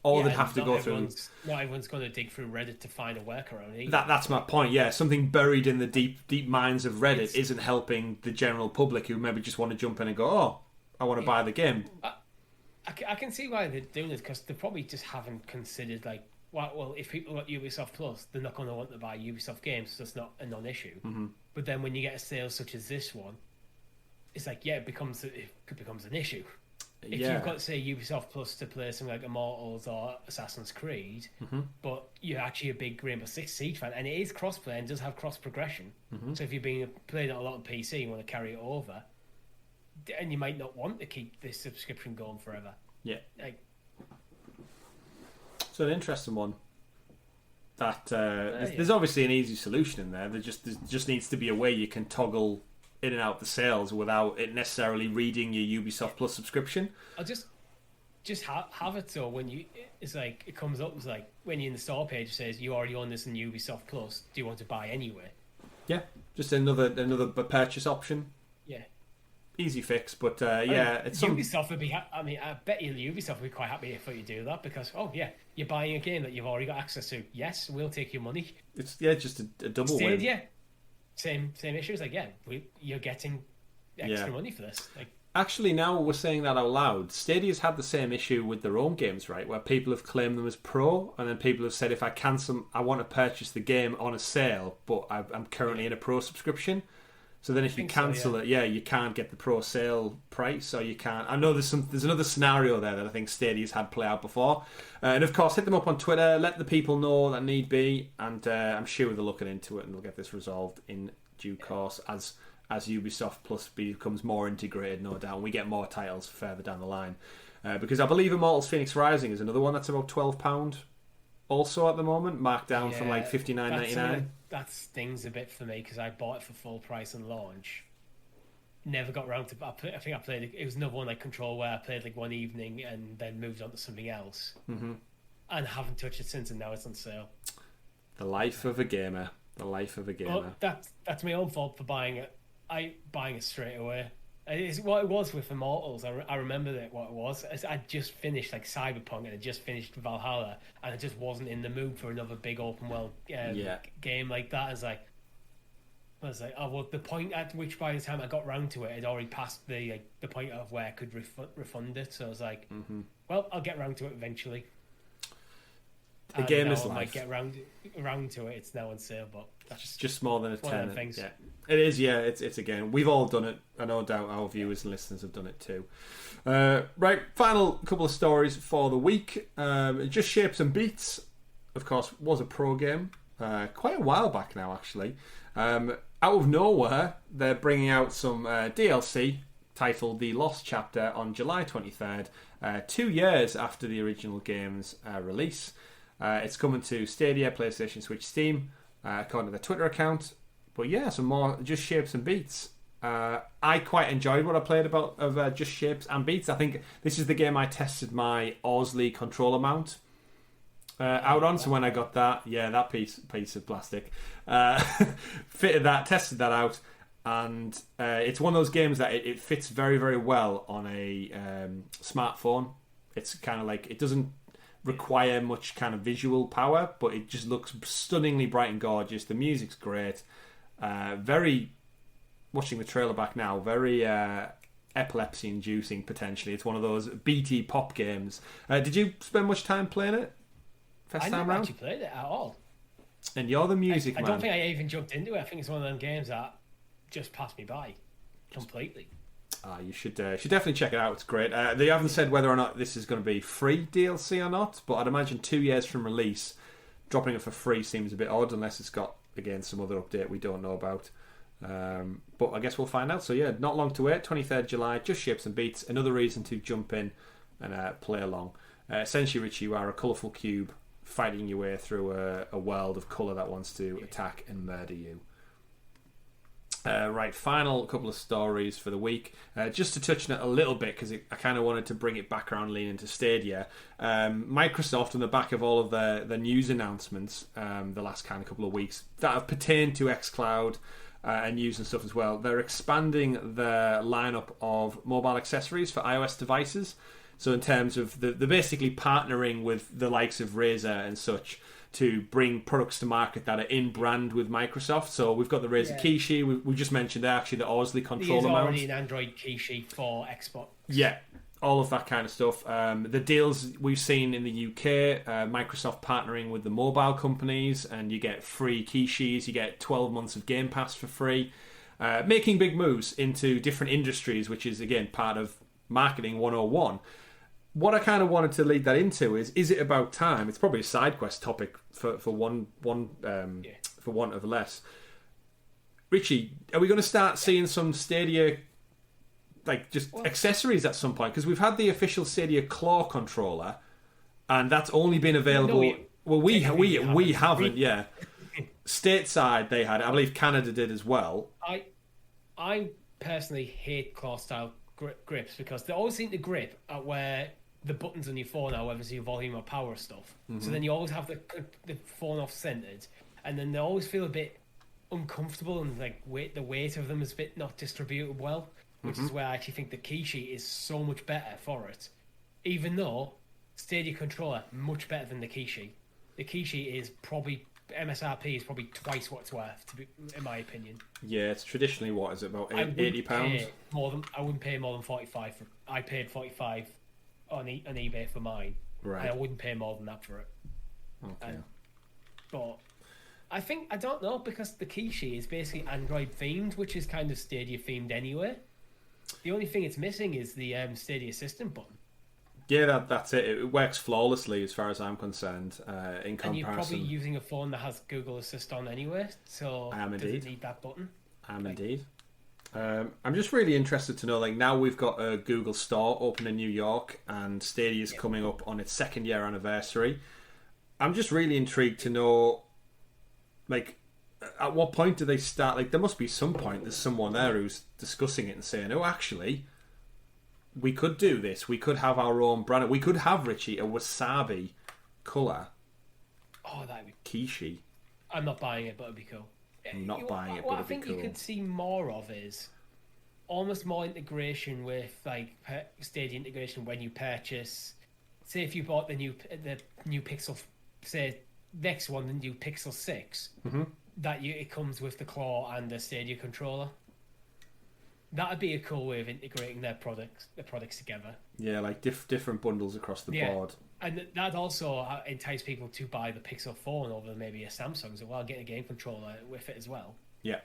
Or they'd have to go through... Not everyone's going to dig through Reddit to find a workaround either. That's my point, yeah. Something buried in the deep minds of Reddit isn't helping the general public who maybe just want to jump in and go, oh, I want to buy the game. I can see why they're doing it, because they probably just haven't considered, like, well, if people got Ubisoft Plus, they're not going to want to buy Ubisoft games, so it's not a non-issue. Mm-hmm. But then when you get a sale such as this one, it's like, it becomes an issue. If you've got, say, Ubisoft Plus to play something like Immortals or Assassin's Creed, but you're actually a big Rainbow Six Siege fan, and it is cross-play and does have cross-progression. So if you've been playing it a lot on PC and want to carry it over, and you might not want to keep this subscription going forever. Yeah. So an interesting one. That there's obviously an easy solution in there. There just needs to be a way you can toggle in and out the sales without it necessarily reading your Ubisoft Plus subscription. I'll just have it so when it comes up, it's like when you're in the store page, it says you already own this in Ubisoft Plus. Do you want to buy anyway? Yeah, just another purchase option. Yeah. Easy fix, but it's Ubisoft would be. I bet you Ubisoft would be quite happy if you do that, because you're buying a game that you've already got access to. Yes, we'll take your money. It's just a double win. Yeah, same issues. Like you're getting extra money for this. Like actually, now we're saying that out loud, Stadia's had the same issue with their own games, right? Where people have claimed them as pro, and then people have said if I cancel, I want to purchase the game on a sale, but I'm currently in a pro subscription. So then if you cancel it, you can't get the pro sale price, or you can't... I know there's another scenario there that I think Stadia's had play out before. And of course, hit them up on Twitter, let the people know that need be, and I'm sure they're looking into it and they'll get this resolved in due course as Ubisoft Plus becomes more integrated, no doubt, and we get more titles further down the line. Because I believe Immortals Phoenix Rising is another one that's about £12 also at the moment, marked down from like $59.99. That stings a bit for me, because I bought it for full price on launch. Never got around to... I think I played... It was another one like Control, where I played like one evening and then moved on to something else. Mm-hmm. And haven't touched it since, and now it's on sale. The life of a gamer. The life of a gamer. Well, that's my own fault for buying it. Buying it straight away. It's what it was with Immortals. I remember that what it was. I just finished like Cyberpunk, and I just finished Valhalla, and I just wasn't in the mood for another big open world game like that. I was like, oh well, the point at which by the time I got round to it, it already passed the point of where I could refund it. So I was like, well, I'll get round to it eventually. The game is life. I life. might get round to it. It's now on sale, but That's just more than a one of 10. them things. Yeah, it is. Yeah, it's a game. We've all done it. I no doubt our viewers and listeners have done it too. Right, final couple of stories for the week. Just Shapes and Beats, of course, was a pro game quite a while back now, actually. Out of nowhere, they're bringing out some DLC titled The Lost Chapter on July 23rd, 2 years after the original game's release. It's coming to Stadia, PlayStation, Switch, Steam, according to their Twitter account. But yeah, some more Just Shapes and Beats. I quite enjoyed what I played of Just Shapes and Beats. I think this is the game I tested my Owsley controller mount out on. So when I got that piece of plastic, fitted that, tested that out, and it's one of those games that it fits very, very well on a smartphone. It's kind of like, it doesn't require much kind of visual power, but it just looks stunningly bright and gorgeous. The music's great. Very, watching the trailer back now, very epilepsy inducing potentially. It's one of those BT pop games. Did you spend much time playing it? I never actually played it at all. And you're the music man. I don't think I even jumped into it. I think it's one of them games that just passed me by completely. You should definitely check it out. It's great. They haven't said whether or not this is going to be free DLC or not, but I'd imagine 2 years from release, dropping it for free seems a bit odd, unless it's got, again, some other update we don't know about. But I guess we'll find out. So yeah, not long to wait. 23rd July, Just Shapes and Beats. Another reason to jump in and play along. Essentially, Richie, you are a colourful cube fighting your way through a world of colour that wants to attack and murder you. Right, final couple of stories for the week. Just to touch on it a little bit, because I kind of wanted to bring it back around, lean into Stadia. Microsoft, on the back of all of the news announcements the last kind of couple of weeks that have pertained to xCloud and news and stuff as well, they're expanding their lineup of mobile accessories for iOS devices. So in terms of they're basically partnering with the likes of Razer and such to bring products to market that are in brand with Microsoft. So we've got the Razer Kishi. We just mentioned there actually the Owsley controller mount. There's already an Android Kishi for Xbox. Yeah, all of that kind of stuff. The deals we've seen in the UK, Microsoft partnering with the mobile companies, and you get free Kishis, you get 12 months of Game Pass for free. Making big moves into different industries, which is, again, part of Marketing 101. What I kind of wanted to lead that into is it about time? It's probably a SideQuest topic for want of less. Richie, are we going to start seeing some Stadia, like just accessories at some point? Because we've had the official Stadia Claw controller, and that's only been available. We haven't. Yeah, stateside they had it. I believe Canada did as well. I personally hate claw style grips because they always seem to grip at where the buttons on your phone are, whether it's your volume or power stuff. So then you always have the phone off centered, and then they always feel a bit uncomfortable, and like the weight of them is a bit not distributed well, which is where I actually think the Kishi is so much better for it. Even though Stadia controller much better than the Kishi. The Kishi is probably MSRP is probably twice what it's worth, in my opinion. Yeah, it's traditionally what is it, about £80? I wouldn't pay more than 45 for. I paid 45 on eBay for mine. Right. And I wouldn't pay more than that for it. Okay. But I don't know, because the Kishi is basically Android themed, which is kind of Stadia themed anyway. The only thing it's missing is the Stadia Assistant button. Yeah, that's it. It works flawlessly as far as I'm concerned. In comparison, and you're probably using a phone that has Google Assist on anyway, so does it need that button? Indeed. I'm just really interested to know, like, now we've got a Google Store open in New York, and Stadia's coming up on its 2nd year anniversary. I'm just really intrigued to know, like, at what point do they start? Like, there must be some point there's someone there who's discussing it and saying, oh, actually, we could do this. We could have our own brand. We could have, Richie, a wasabi colour. Oh, that'd be Kishi. I'm not buying it, but it'd be cool. I'm not buying it, but what I it'd be think cool. you could see more of is almost more integration with, like, Stadia integration when you purchase. Say if you bought the new Pixel, say next one, the new Pixel 6, it comes with the claw and the Stadia controller. That'd be a cool way of integrating their products together. Yeah, like different bundles across the board. And that also entice people to buy the Pixel phone over maybe a Samsung as well, getting a game controller with it as well. Yeah.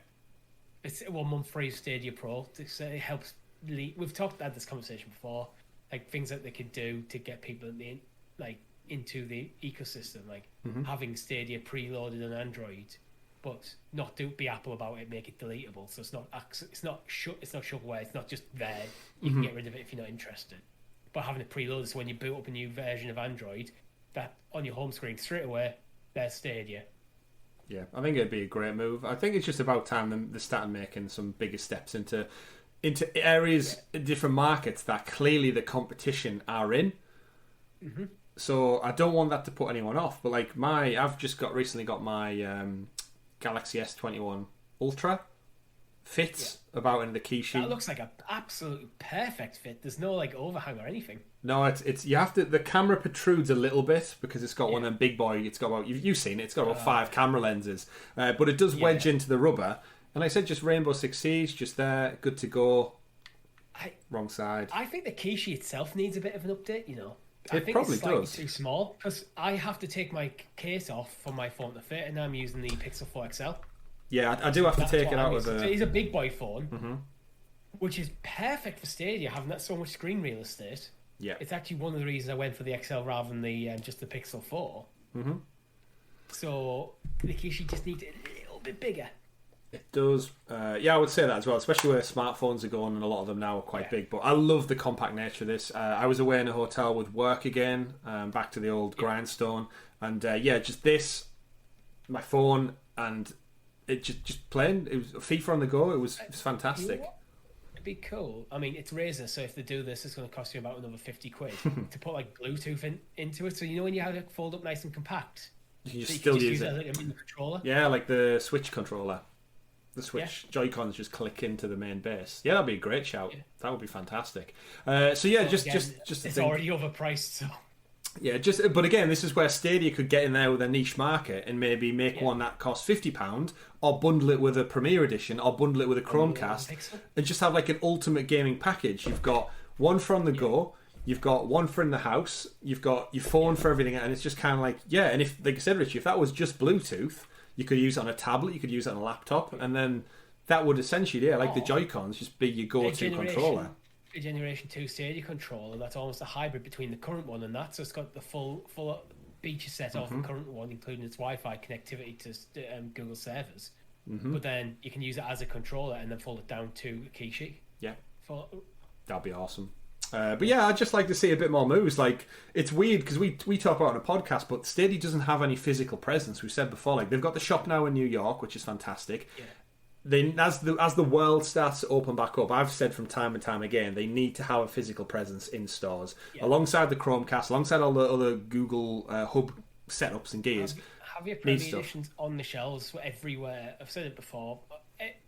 It's 1 month free Stadia Pro. It helps. We've had this conversation before, like things that they could do to get people into the ecosystem, like having Stadia preloaded on Android, but not be Apple about it, make it deletable. So it's not shovelware. It's not just there. You can get rid of it if you're not interested. But having it preloaded, so when you boot up a new version of Android, that on your home screen straight away, there's Stadia. Yeah, I think it'd be a great move. I think it's just about time they started making some bigger steps into areas, different markets that clearly the competition are in. So I don't want that to put anyone off. But like I've just recently got my Galaxy S21 Ultra. Fits about in the key sheet. That looks like an absolutely perfect fit. There's no like overhang or anything. No, it's you have to. The camera protrudes a little bit because it's got one of them big boy. It's got about you've seen it. It's got about 5 camera lenses, but it does wedge into the rubber. And like I said, just Rainbow Six Siege, just there, good to go. Wrong side. I think the key sheet itself needs a bit of an update. I think probably it's slightly does. too small because I have to take my case off for my phone to fit, and I'm using the Pixel 4 XL. Yeah, I do have to take it out of the... So it's a big boy phone, which is perfect for Stadia, having that so much screen real estate. Yeah. It's actually one of the reasons I went for the XL rather than just the Pixel 4. So the key sheet just needs a little bit bigger. It does. I would say that as well, especially where smartphones are going, and a lot of them now are quite big. But I love the compact nature of this. I was away in a hotel with work again, back to the old grindstone. And just this, my phone, and... It just playing. It was FIFA on the go. It was fantastic. It'd be cool. I mean, it's Razer, so if they do this, it's going to cost you about another £50 to put like Bluetooth into it. So when you have it fold up nice and compact, you can still use it as like a mini controller. Yeah, like the Switch controller. The Switch Joy-Cons just click into the main base. Yeah, that'd be a great shout. Yeah. That would be fantastic. Just it's already overpriced, so. Yeah, but again, this is where Stadia could get in there with a niche market and maybe make one that costs £50, or bundle it with a Premier Edition, or bundle it with a Chromecast, and just have like an ultimate gaming package. You've got one for on the go, you've got one for in the house, you've got your phone for everything, and it's just kind of like, and if, like I said, Richie, if that was just Bluetooth, you could use it on a tablet, you could use it on a laptop, and then that would essentially, like the Joy-Cons, just be your go-to controller. A Generation 2 Stadia controller that's almost a hybrid between the current one and that, so it's got the full feature set of the current one, including its Wi-Fi connectivity to Google servers. But then you can use it as a controller and then fold it down to a key sheet. Yeah, that'd be awesome. But I'd just like to see a bit more moves. Like, it's weird because we talk about it on a podcast, but Stadia doesn't have any physical presence. We said before, like, they've got the shop now in New York, which is fantastic. As the world starts to open back up, I've said from time and time again, they need to have a physical presence in stores alongside the Chromecast, alongside all the other Google Hub setups and gears. Have your Premier Editions on the shelves everywhere. I've said it before.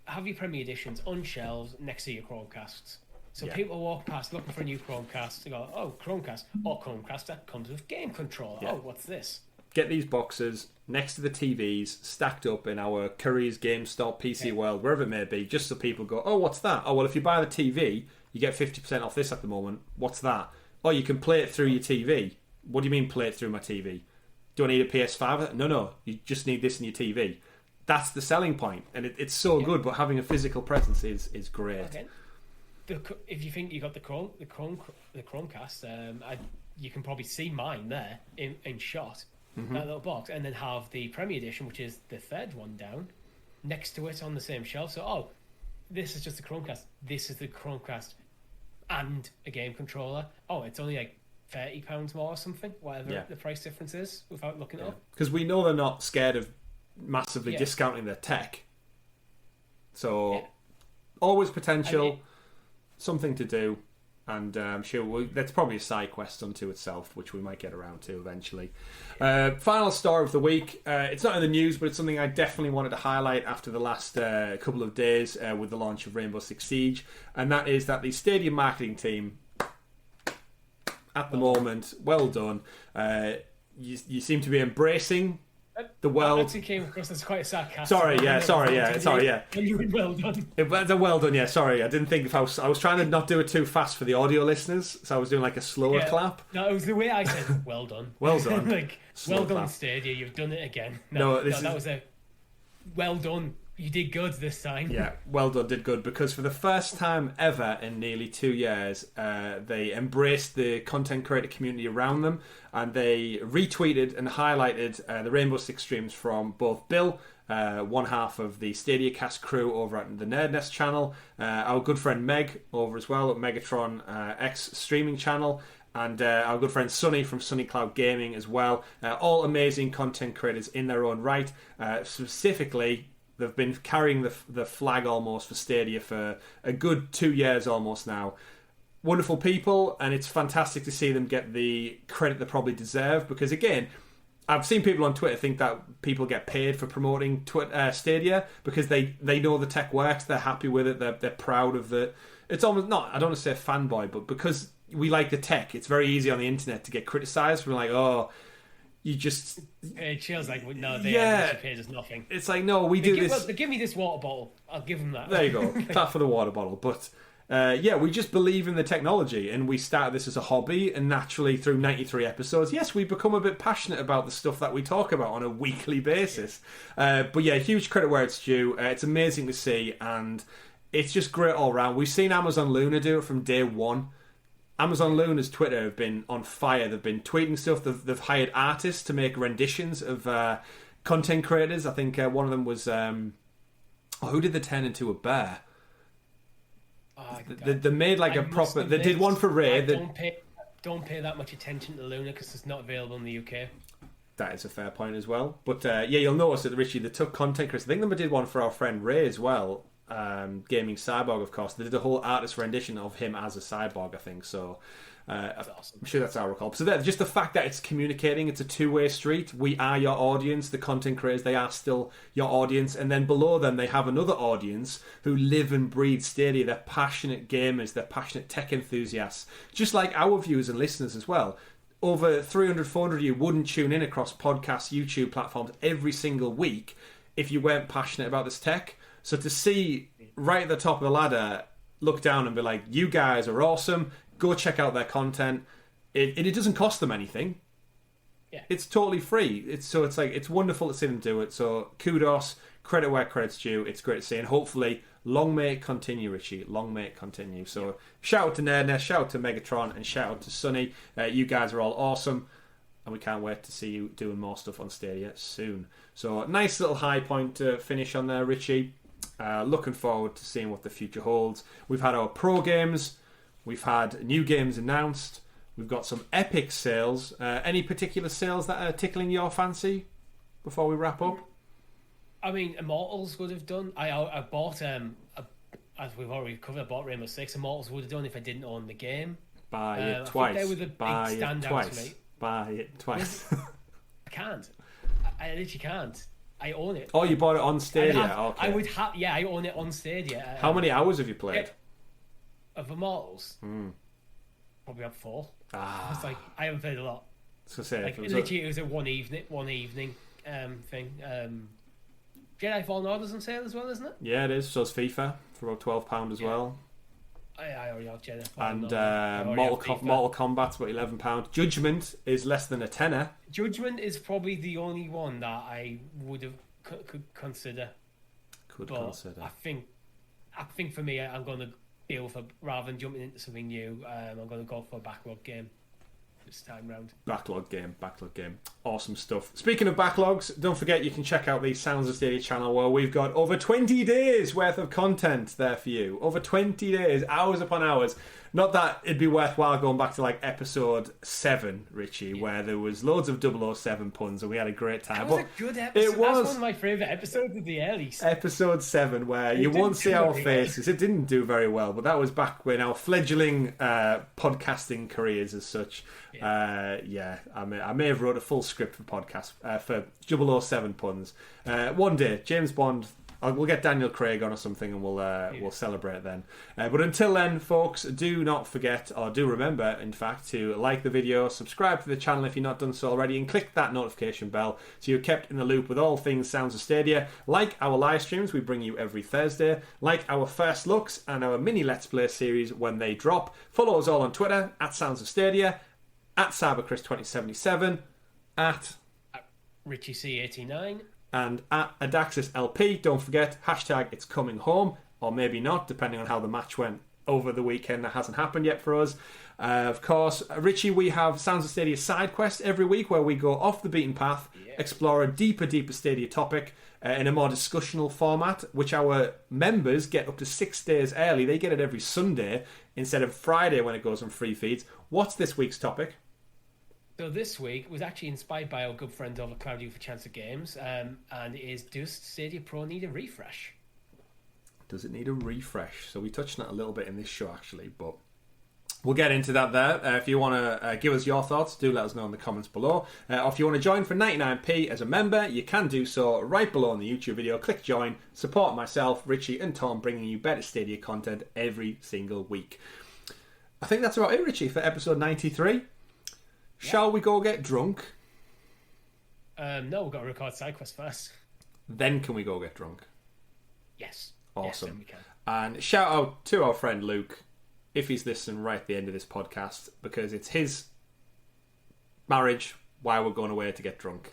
Have your Premier Editions on shelves next to your Chromecasts. So people walk past looking for a new Chromecast and go, "Oh, Chromecast or Chromecast that comes with game controller. Oh, what's this?" Get these boxes next to the TVs, stacked up in our Curry's, GameStop, PC World, wherever it may be, just so people go, "Oh, what's that? Oh, well, if you buy the TV, you get 50% off this at the moment. What's that? Oh, you can play it through your TV. What do you mean play it through my TV? Do I need a PS5? No, you just need this in your TV." That's the selling point, and it's so good, but having a physical presence is great. Okay. If you think you got the Chromecast, you can probably see mine there in shot. That little box, and then have the Premier Edition, which is the third one down, next to it on the same shelf. So, this is just the Chromecast. This is the Chromecast and a game controller. Oh, it's only like £30 more or something, whatever the price difference is, without looking it up. Because we know they're not scared of massively discounting their tech. So, always potential, something to do. And I'm sure that's probably a side quest unto itself, which we might get around to eventually. Final story of the week. It's not in the news, but it's something I definitely wanted to highlight after the last couple of days with the launch of Rainbow Six Siege. And that is that the Stadia marketing team, at the moment, well done. You seem to be embracing The world actually came across as quite sarcastic. Sorry, yeah. Well done. Well done, yeah. Sorry, I didn't think if I was trying to not do it too fast for the audio listeners, so I was doing like a slower clap. No, it was the way I said well done. Well done. Like, Slow well done, clap. Stadia, you've done it again. That was a well done. You did good this time. Yeah, well done, did good, because for the first time ever in nearly 2 years, they embraced the content creator community around them, and they retweeted and highlighted the Rainbow Six streams from both Bill, one half of the Stadia Cast crew over at the Nerd Nest channel, our good friend Meg over as well at Megatron X streaming channel, and our good friend Sunny from Sunny Cloud Gaming as well. All amazing content creators in their own right. Specifically, they've been carrying the flag almost for Stadia for a good 2 years almost now. Wonderful people, and it's fantastic to see them get the credit they probably deserve, because again, I've seen people on Twitter think that people get paid for promoting Stadia because they know the tech works, they're happy with it, they're proud of it. It's almost not, I don't want to say fanboy, but because we like the tech, it's very easy on the internet to get criticised. We're like, oh, you just... It feels like, no, they actually paid us nothing. It's like, no, we do this... Well, they give me this water bottle. I'll give them that. There you go. Clap for the water bottle. But, we just believe in the technology, and we started this as a hobby, and naturally, through 93 episodes, yes, we become a bit passionate about the stuff that we talk about on a weekly basis. But yeah, huge credit where it's due. It's amazing to see, and it's just great all round. We've seen Amazon Luna do it from day one. Amazon Luna's Twitter have been on fire. They've been tweeting stuff. They've hired artists to make renditions of content creators. I think one of them was... who did they turn into a bear? They made like a proper... They did one for Ray. Don't pay that much attention to Luna because it's not available in the UK. That is a fair point as well. But you'll notice that, Richie, they took content creators. I think they did one for our friend Ray as well. Gaming Cyborg, of course. They did a whole artist rendition of him as a cyborg, I think. So that's awesome. I'm sure that's our recall. So just the fact that it's communicating, it's a two-way street. We are your audience. The content creators, they are still your audience. And then below them, they have another audience who live and breathe Stadia. They're passionate gamers. They're passionate tech enthusiasts. Just like our viewers and listeners as well. Over 300, 400 of you wouldn't tune in across podcasts, YouTube platforms every single week if you weren't passionate about this tech. So to see right at the top of the ladder, look down and be like, you guys are awesome, go check out their content. It doesn't cost them anything. Yeah. It's totally free. It's wonderful to see them do it. So kudos, credit where credit's due. It's great to see, and hopefully long may it continue, Richie. Long may it continue. So shout out to Nerdnest, shout out to Megatron, and shout out to Sunny. You guys are all awesome, and we can't wait to see you doing more stuff on Stadia soon. So nice little high point to finish on there, Richie. Looking forward to seeing what the future holds. We've had our pro games. We've had new games announced. We've got some epic sales. Any particular sales that are tickling your fancy before we wrap up? I mean, Immortals would have done. I bought, as we've already covered, I bought Rainbow Six. Immortals would have done if I didn't own the game. Buy it twice. I think they were the big standouts for me. Buy it twice. I can't. I literally can't. I own it. Oh, you bought it on Stadia? Okay. I would have. Yeah, I own it on Stadia. How many hours have you played? Of Immortals? Probably about 4. It's like, I haven't played a lot. So say, like, literally, it was a one evening thing. Jedi Fallen Order's on sale as well, isn't it? Yeah, it is. So it's FIFA for about £12 as well. I already have Jedi Fallen And Order. Mortal Kombat's about £11. Judgment is less than a tenner. Judgment is probably the only one that I would have could consider. I think for me, I'm going to go for, rather than jumping into something new, I'm going to go for a backlog game this time round. Backlog game. Awesome stuff. Speaking of backlogs, don't forget you can check out the Sounds of Stadia channel where we've got over 20 days worth of content there for you. Over 20 days, hours upon hours. Not that it'd be worthwhile going back to like episode 7, Richie, where there was loads of 007 puns and we had a great time. That was a good episode. It was. That's one of my favourite episodes of the early. Episode 7, where you won't see our faces. It didn't do very well, but that was back when our fledgling podcasting careers as such. I may have wrote a full script for podcast for 007 puns. One day, James Bond We'll get Daniel Craig on or something, and we'll celebrate then. But until then, folks, do not forget, or do remember, in fact, to like the video, subscribe to the channel if you've not done so already, and click that notification bell so you're kept in the loop with all things Sounds of Stadia. Like our live streams we bring you every Thursday. Like our first looks and our mini Let's Play series when they drop. Follow us all on Twitter at Sounds of Stadia, at CyberChris2077, at Richie C89, and at Adaxis LP. Don't forget, hashtag it's coming home, or maybe not, depending on how the match went over the weekend. That hasn't happened yet for us. Of course, Richie, we have Sounds of Stadia SideQuest every week, where we go off the beaten path, explore a deeper Stadia topic in a more discussional format, which our members get up to 6 days early. They get it every Sunday instead of Friday when it goes on free feeds. What's this week's topic? So this week was actually inspired by our good friend over Claudio for Chance of Games, and it is, does Stadia Pro need a refresh? Does it need a refresh? So we touched on it a little bit in this show, actually, but we'll get into that there. If you want to give us your thoughts, do let us know in the comments below. Or if you want to join for 99p as a member, you can do so right below in the YouTube video. Click join, support myself, Richie and Tom, bringing you better Stadia content every single week. I think that's about it, Richie, for episode 93. Shall we go get drunk? No, we've got to record SideQuest first. Then can we go get drunk? Yes. Awesome. Yes, then we can. And shout out to our friend Luke, if he's listening right at the end of this podcast, because it's his marriage while we're going away to get drunk.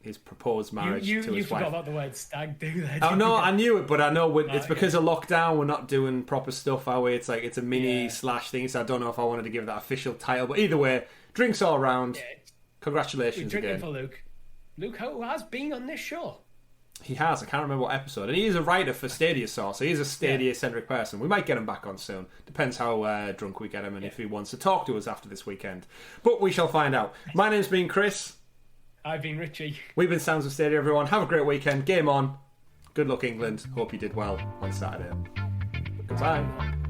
His proposed marriage to his wife. You forgot about the word stag do there. Oh no, I knew it, but I know it's because of lockdown. We're not doing proper stuff, are we? It's like it's a mini slash thing, so I don't know if I wanted to give it that official title. But either way, drinks all round. Yeah. Congratulations again. Drinking for Luke. Luke, who has been on this show. He has. I can't remember what episode. And he is a writer for Stadia Source, so he's a Stadia-centric person. We might get him back on soon. Depends how drunk we get him and if he wants to talk to us after this weekend. But we shall find out. My name's been Chris. I've been Richie. We've been Sounds of Stadia, everyone. Have a great weekend. Game on. Good luck, England. Hope you did well on Saturday. Goodbye.